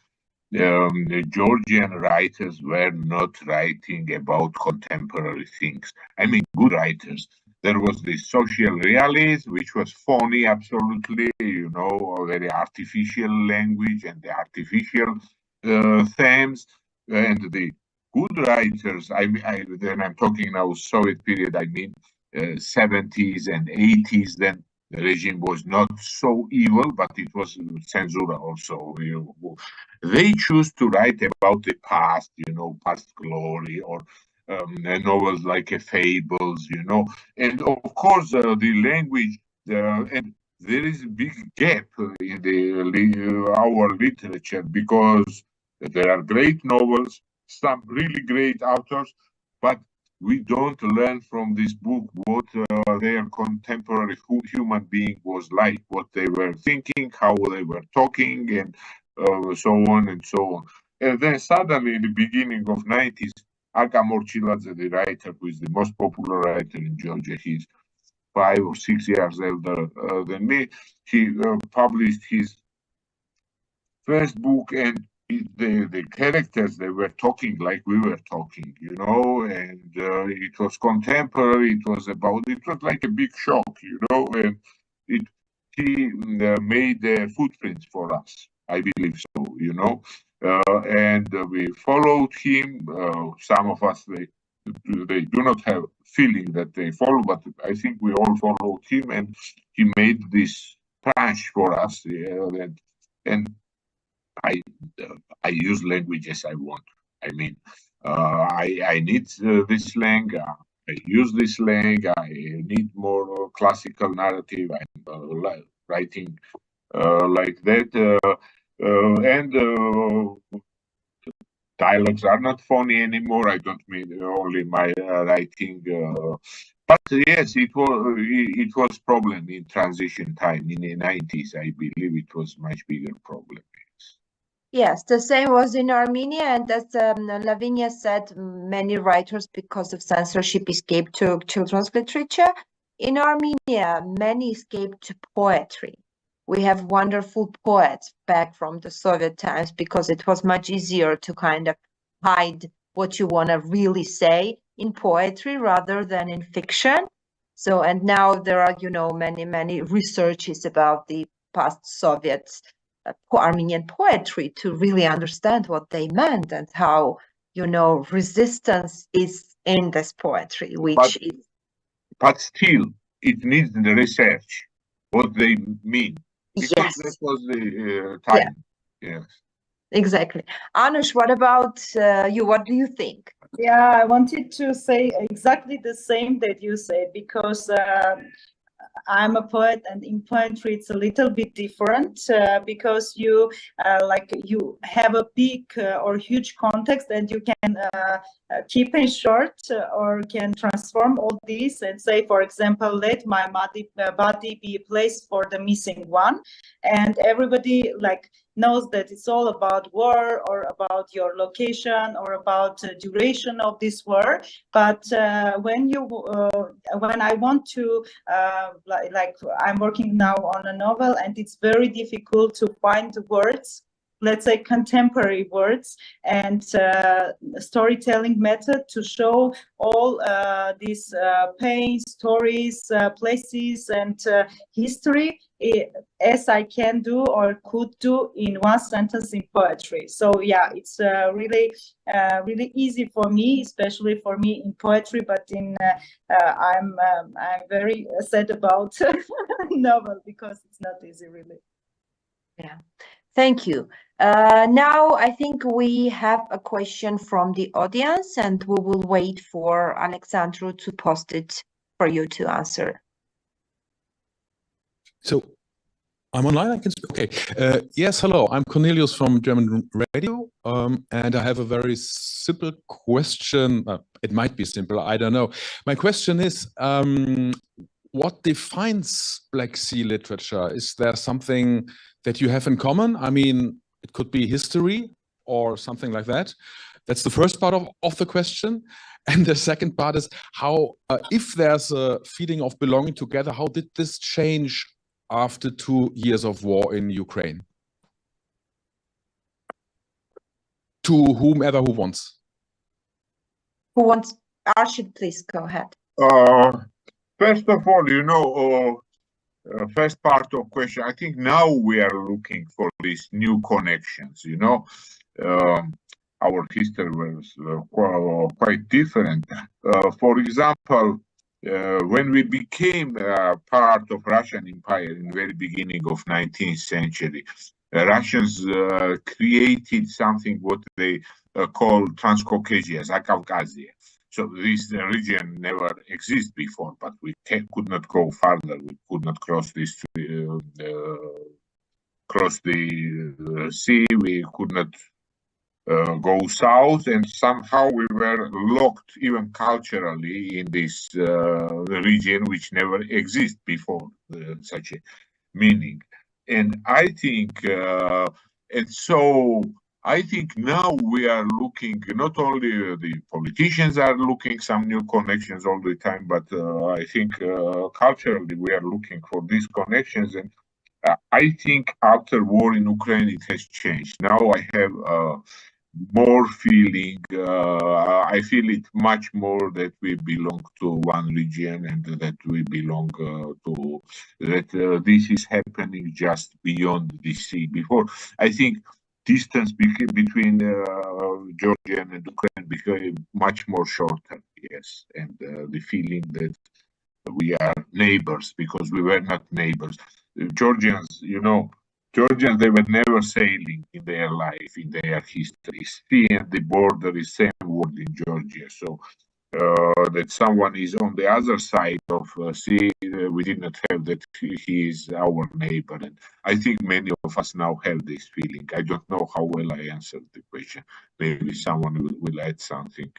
The Georgian writers were not writing about contemporary things. I mean, good writers. There was the social realism, which was phony, absolutely, a very artificial language and the artificial themes. And the good writers, then I'm talking now Soviet period, I mean 70s and 80s, then the regime was not so evil, but it was censura also. They choose to write about the past, past glory, or novels like fables, and of course the language, and there is a big gap in our literature because there are great novels, some really great authors, but we don't learn from this book what their contemporary human being was like, what they were thinking, how they were talking, and so on and so on. And then suddenly in the beginning of 90s, Archil, the writer, who is the most popular writer in Georgia, he's 5 or 6 years older than me, he published his first book, and the characters, they were talking like we were talking, and it was contemporary. It was like a big shock, and he made footprints for us. I believe so, and we followed him. Some of us, they do not have feeling that they follow, but I think we all followed him, and he made this branch for us. And I use language as I want. I mean, I need this slang. I use this slang. I need more classical narrative. I'm writing like that, and dialogues are not funny anymore. I don't mean only my writing, but yes, it was problem in transition time in the 90s. I believe it was much bigger problem. Yes, the same was in Armenia, and as Lavinia said, many writers, because of censorship, escaped to children's literature. In Armenia, many escaped to poetry. We have wonderful poets back from the Soviet times because it was much easier to kind of hide what you want to really say in poetry rather than in fiction. So, and now there are, many researches about the past Soviet Armenian poetry to really understand what they meant and how, resistance is in this poetry, which is. But still, it needs the research, what they mean. Because yes. That was the time. Yeah. Yes. Exactly. Anush, what about you? What do you think? Yeah, I wanted to say exactly the same that you said, because I'm a poet, and in poetry it's a little bit different because you you have a big or huge context that you can keep in short or can transform all these and say, for example, let my body be a place for the missing one, and everybody knows that it's all about war or about your location or about duration of this war. But when I want to I'm working now on a novel, and it's very difficult to find the words, let's say contemporary words, and storytelling method to show all these pain, stories, places, and history as I can do or could do in one sentence in poetry. So yeah, it's really easy for me, especially for me in poetry. But in I'm very sad about novel because it's not easy, really. Yeah, thank you. Now I think we have a question from the audience, and we will wait for Alexandru to post it for you to answer. So I'm online, I can speak. Okay. Yes, hello. I'm Cornelius from German Radio, and I have a very simple question. It might be simple, I don't know. My question is, what defines Black Sea literature? Is there something that you have in common? I mean, it could be history or something like that. That's the first part of the question. And the second part is how, if there's a feeling of belonging together, how did this change after 2 years of war in Ukraine? To whomever who wants. Who wants? Archil, please go ahead. First of all, first part of question, I think now we are looking for these new connections, our history was quite different. For example, when we became part of Russian Empire in the very beginning of 19th century, Russians created something what they call Transcaucasia, Zakavkazia. So this region never existed before, but we could not go further. We could not cross this cross the sea. We could not go south, and somehow we were locked, even culturally, in this region which never existed before, such a meaning. And I think, I think now we are looking, not only the politicians are looking some new connections all the time, but I think culturally we are looking for these connections. And I think after war in Ukraine, it has changed. Now I have more feeling, I feel it much more that we belong to one region and that we belong to, that this is happening just beyond the sea. Before, I think distance between Georgia and Ukraine became much more shorter. Yes, and the feeling that we are neighbors, because we were not neighbors. Georgians, Georgians, they were never sailing in their life, in their history. Sea and the border is same word in Georgia. So that someone is on the other side of sea, we did not have that he is our neighbor. And I think many of us now have this feeling. I don't know how well I answered the question. Maybe someone will add something.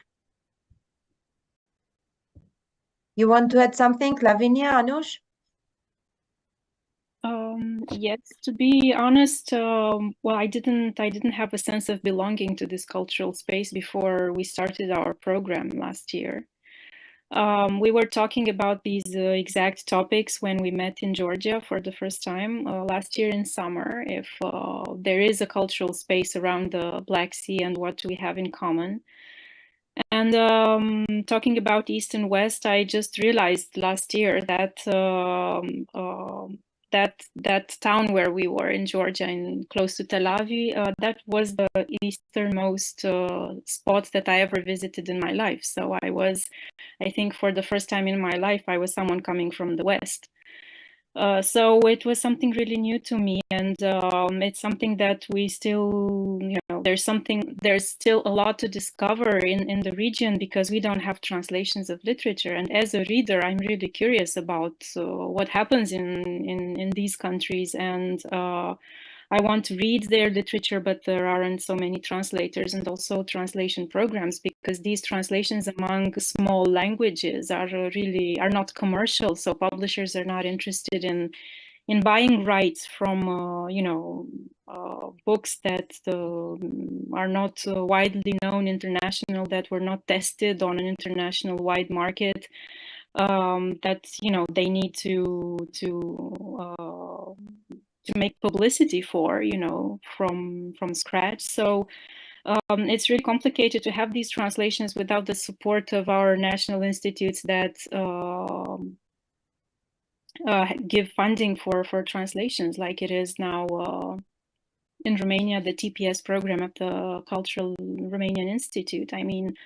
You want to add something, Lavinia, Anush? Yes, to be honest, well, I didn't have a sense of belonging to this cultural space before we started our program last year. We were talking about these exact topics when we met in Georgia for the first time last year in summer, if there is a cultural space around the Black Sea and what we have in common. And talking about East and West, I just realized last year that that town where we were in Georgia, and close to Tel Aviv, that was the easternmost spot that I ever visited in my life. So I think for the first time in my life, I was someone coming from the West. So it was something really new to me, and it's something that we still, there's still a lot to discover in the region, because we don't have translations of literature. And as a reader, I'm really curious about what happens in these countries, and I want to read their literature, but there aren't so many translators and also translation programs, because these translations among small languages are not commercial. So publishers are not interested in buying rights from books that are not widely known international, that were not tested on an international wide market, that they need to make publicity for, from scratch. So it's really complicated to have these translations without the support of our national institutes that give funding for translations, like it is now in Romania, the TPS program at the Cultural Romanian Institute. I mean,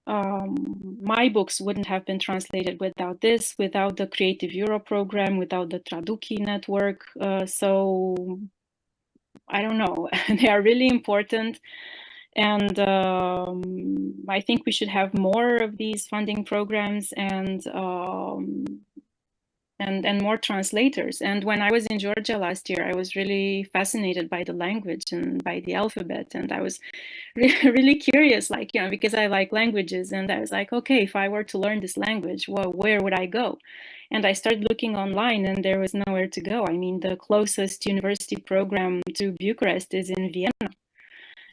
my books wouldn't have been translated without this, without the Creative Europe program, without the Traduki network. So I don't know, they are really important. And I think we should have more of these funding programs and more translators. And when I was in Georgia last year, I was really fascinated by the language and by the alphabet. And I was really curious, because I like languages. And I was like, okay, if I were to learn this language, well, where would I go? And I started looking online, and there was nowhere to go. I mean, the closest university program to Bucharest is in Vienna.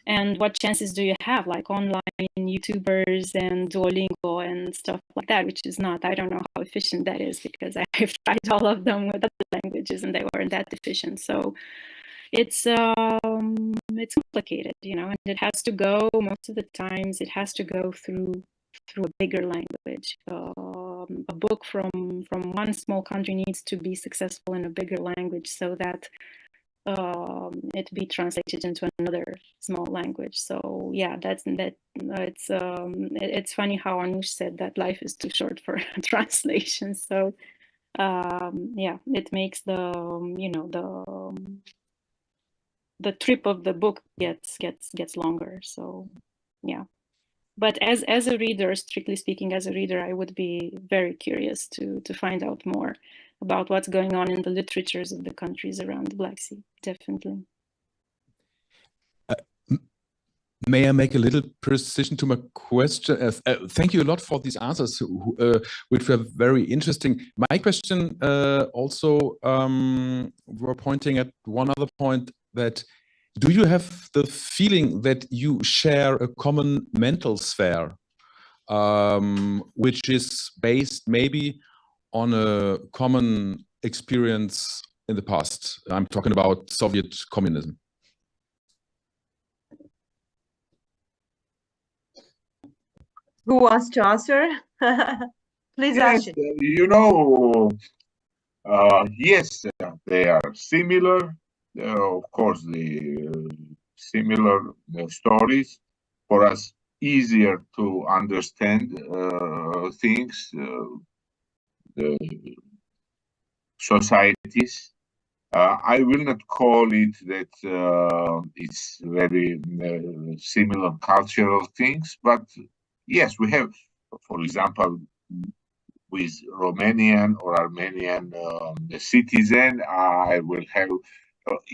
And what chances do you have, like online YouTubers and Duolingo and stuff like that, which is not, I don't know how efficient that is, because I've tried all of them with other languages and they weren't that efficient. So it's complicated, and it has to go, most of the times, it has to go through a bigger language. A book from one small country needs to be successful in a bigger language, so that it be translated into another small language. So yeah, it's funny how Anush said that life is too short for translation. So yeah, it makes the trip of the book gets longer. So yeah, but as a reader, strictly speaking, as a reader, I would be very curious to find out more about what's going on in the literatures of the countries around the Black Sea, definitely. May I make a little precision to my question? Thank you a lot for these answers, which were very interesting. My question also were pointing at one other point, that do you have the feeling that you share a common mental sphere, which is based maybe on a common experience in the past? I'm talking about Soviet communism. Who wants to answer? Please, yes, Archil. Yes, they are similar. Of course, the similar stories, for us easier to understand things, societies. I will not call it that it's very similar cultural things, but yes, we have, for example, with Romanian or Armenian citizen, I will have,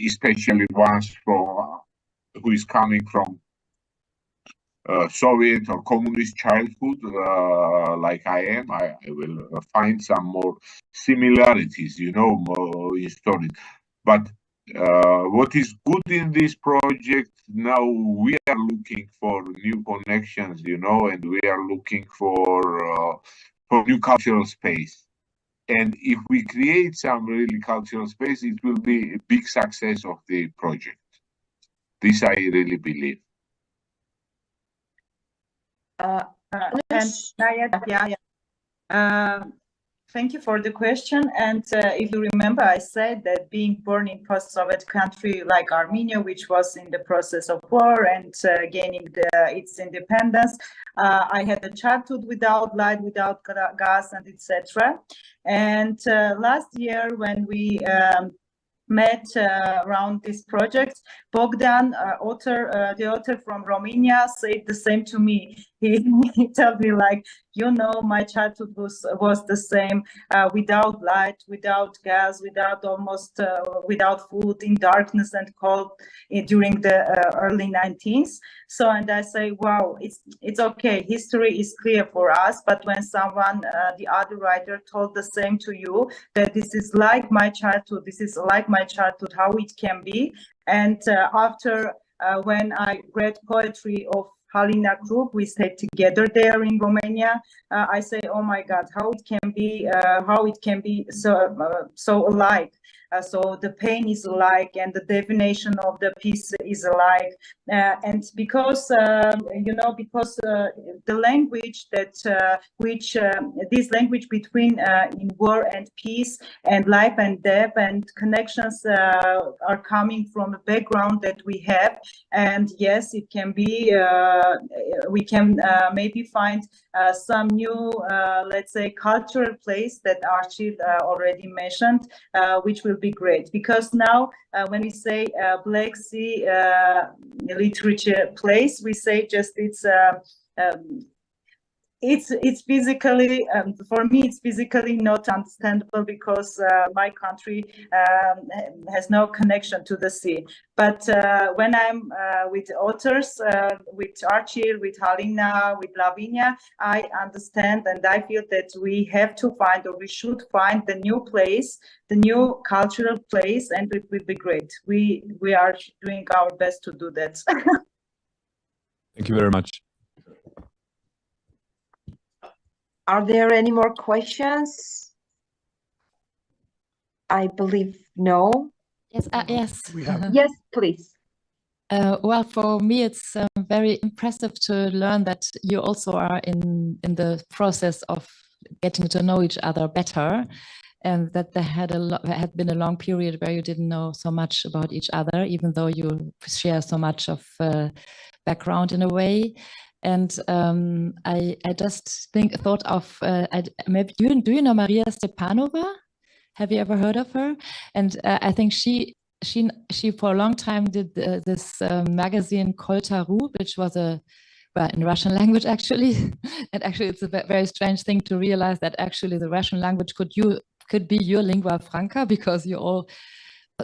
especially ones from who is coming from Soviet or communist childhood, like I am. I will find some more similarities, you know, in stories. But what is good in this project now, we are looking for new connections, you know, and we are looking for new cultural space. And if we create some really cultural space, it will be a big success of the project. This I really believe. And thank you for the question. And if you remember, I said that being born in post-Soviet country like Armenia, which was in the process of war and gaining its independence, I had a childhood without light, without gas, and etc. And last year, when we met around this project, Bogdan, the author from Romania, said the same to me. He told me, like, you know, my childhood was the same, without light, without gas, without food, in darkness and cold during the early 19th. So, and I say, wow, it's okay. History is clear for us, but when someone, the other writer, told the same to you, that this is like my childhood, how it can be. And after when I read poetry of Halyna Kruk, we stayed together there in Romania. I say, oh my God, how it can be so alike. So the pain is alike, and the definition of the piece is alike. And because the language this language between in war and peace and life and death and connections are coming from a background that we have. And yes, it can be, we can maybe find some new, let's say, cultural place that Archil already mentioned, which will be great. Because now when we say Black Sea literature place, we say just it's physically, for me, it's physically not understandable because my country has no connection to the sea. But when I'm with authors, with Archil, with Halyna, with Lavinia, I understand, and I feel that we have to find, or we should find, the new place, the new cultural place, and it will be great. We are doing our best to do that. Thank you very much. Are there any more questions? I believe no. Yes, yes. Yes, please. Well, for me, it's very impressive to learn that you also are in the process of getting to know each other better, and that there had been a long period where you didn't know so much about each other, even though you share so much of background in a way. And I just thought of maybe do you know Maria Stepanova? Have you ever heard of her? And I think she for a long time did this magazine Koltaru, which was in Russian language actually. And actually, it's a very strange thing to realize that actually the Russian language could be your lingua franca, because you all,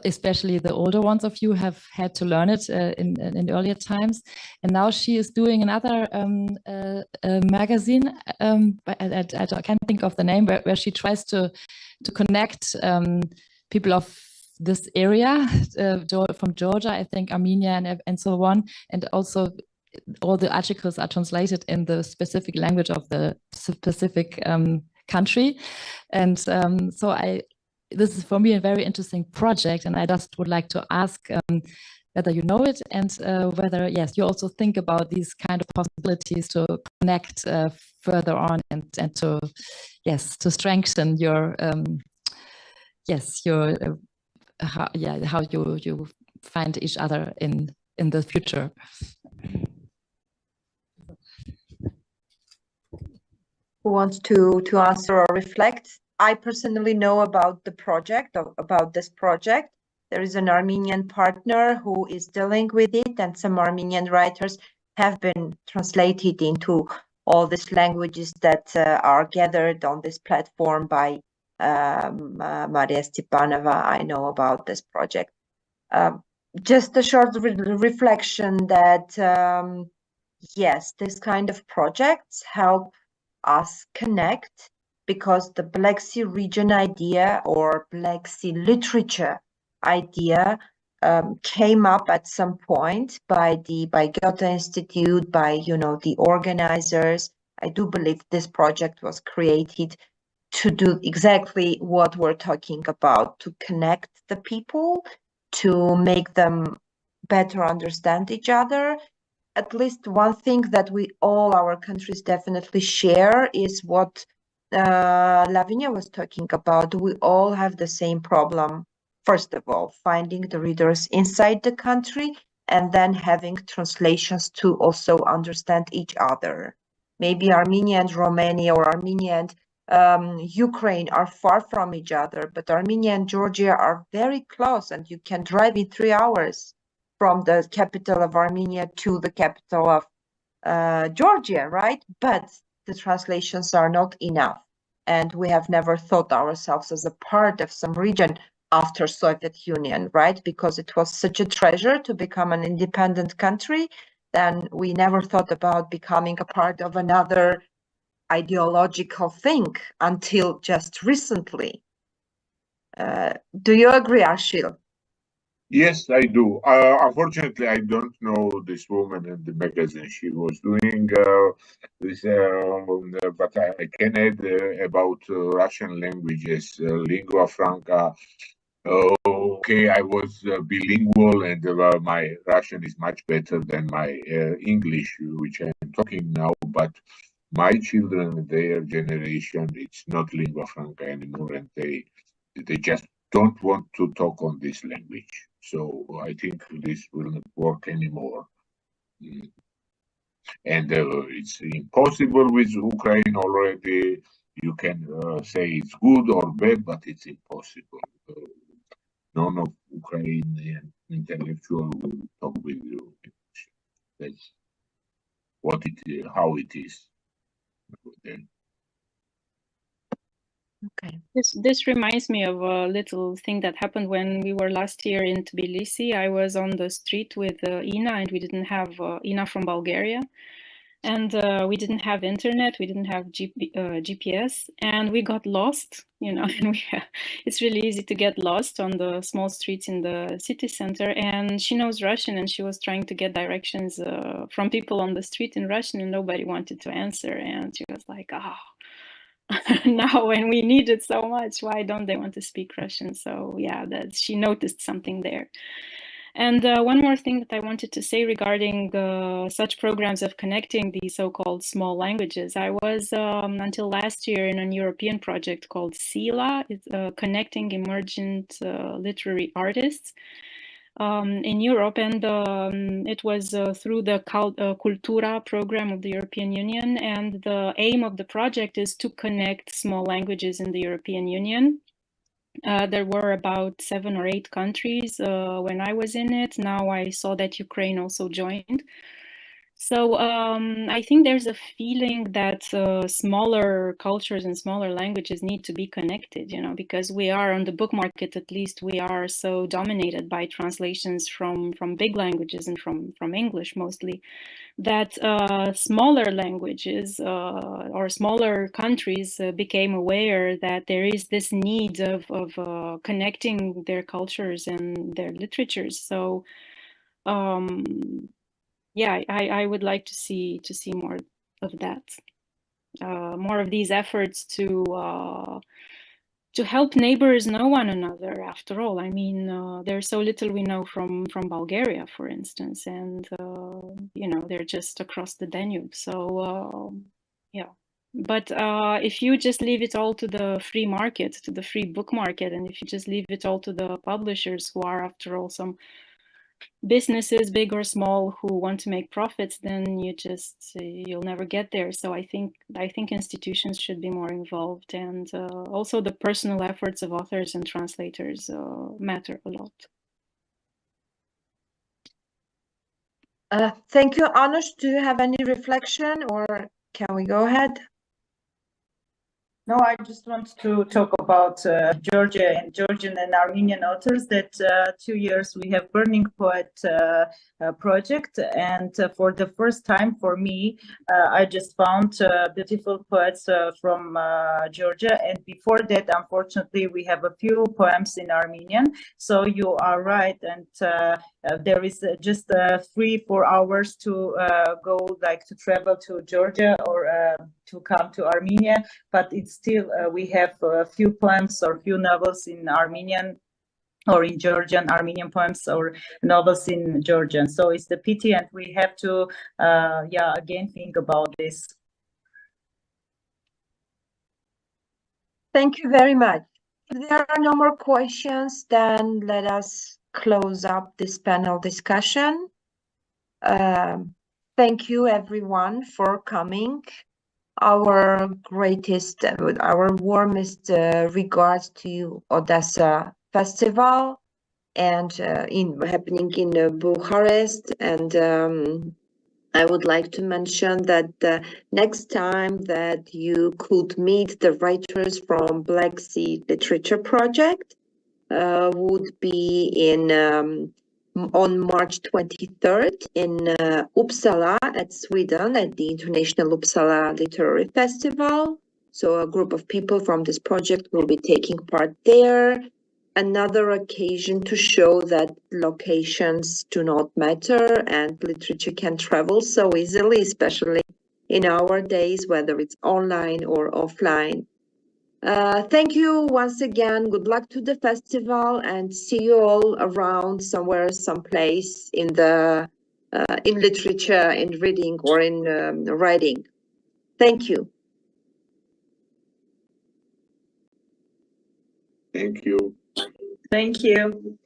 especially the older ones of you, have had to learn it in earlier times. And now she is doing another magazine, but I can't think of the name, where she tries to connect people of this area, from Georgia, I think, Armenia, and so on. And also all the articles are translated in the specific language of the specific country. And so this is for me a very interesting project, and I just would like to ask whether you know it, and whether, yes, you also think about these kind of possibilities to connect further on, and to, yes, to strengthen your, yes, your, how you find each other in in the future. Who wants to answer or reflect? I personally know about the project, about this project. There is an Armenian partner who is dealing with it, and some Armenian writers have been translated into all these languages that are gathered on this platform by Maria Stepanova. I know about this project. Just a short reflection that, yes, this kind of projects help us connect, because the Black Sea region idea or Black Sea literature idea came up at some point by Goethe-Institut, by the organizers. I do believe this project was created to do exactly what we're talking about, to connect the people, to make them better understand each other. At least one thing that all our countries definitely share is what Lavinia was talking about. We all have the same problem. First of all, finding the readers inside the country, and then having translations to also understand each other. Maybe Armenia and Romania, or Armenia and Ukraine are far from each other, but Armenia and Georgia are very close, and you can drive in 3 hours from the capital of Armenia to the capital of Georgia, right? But the translations are not enough. And we have never thought ourselves as a part of some region after Soviet Union, right? Because it was such a treasure to become an independent country. Then we never thought about becoming a part of another ideological thing until just recently. Do you agree, Archil? Yes, I do. Unfortunately, I don't know this woman in the magazine she was doing this, but I can add about Russian languages, lingua franca. Okay, I was bilingual, and my Russian is much better than my English, which I'm talking now. But my children, their generation, it's not lingua franca anymore, and they just don't want to talk on this language. So I think this will not work anymore. And it's impossible with Ukraine already. You can say it's good or bad, but it's impossible. None of Ukrainian intellectual will talk with you. That's how it is. Okay. This reminds me of a little thing that happened when we were last year in Tbilisi. I was on the street with Ina, and we didn't have Ina from Bulgaria, and we didn't have internet, we didn't have GPS, and we got lost, and it's really easy to get lost on the small streets in the city center. And she knows Russian, and she was trying to get directions from people on the street in Russian, and nobody wanted to answer. And she was like, now when we need it so much, why don't they want to speak Russian? So yeah, she noticed something there. And one more thing that I wanted to say regarding such programs of connecting these so-called small languages. I was until last year in a European project called SILA, it's Connecting Emergent Literary Artists in Europe, and it was through the Cultura program of the European Union, and the aim of the project is to connect small languages in the European Union. There were about 7 or 8 countries when I was in it. Now I saw that Ukraine also joined. So I think there's a feeling that smaller cultures and smaller languages need to be connected, because we are on the book market, at least we are so dominated by translations from big languages and from English mostly, that smaller languages or smaller countries became aware that there is this need of connecting their cultures and their literatures. So yeah, I would like to see more of that, more of these efforts to help neighbors know one another. After all, I mean, there's so little we know from Bulgaria, for instance, and they're just across the Danube. So yeah, but if you just leave it all to the free market, to the free book market, and if you just leave it all to the publishers, who are, after all, some businesses, big or small, who want to make profits, then you'll never get there. So I think institutions should be more involved, and also the personal efforts of authors and translators matter a lot. Thank you, Anush. Do you have any reflection, or can we go ahead? No, I just want to talk about Georgia and Georgian and Armenian authors. That 2 years we have Burning Poet project, and for the first time for me, I just found beautiful poets from Georgia. And before that, unfortunately, we have a few poems in Armenian. So you are right, and there is just 3-4 hours to go, like to travel to Georgia or to come to Armenia, but it's still we have a few poems or few novels in Armenian or in Georgian, Armenian poems or novels in Georgian. So it's the pity, and we have to again think about this. Thank you very much. If there are no more questions, then let us close up this panel discussion. Thank you everyone for coming. Our warmest regards to Odesa Festival and happening in Bucharest. And I would like to mention that the next time that you could meet the writers from Black Sea Literature Project would be on March 23rd in Uppsala at Sweden at the International Uppsala Literary Festival. So a group of people from this project will be taking part there. Another occasion to show that locations do not matter and literature can travel so easily, especially in our days, whether it's online or offline. Thank you once again. Good luck to the festival, and see you all around somewhere, someplace in literature, in reading, or in writing. Thank you. Thank you. Thank you.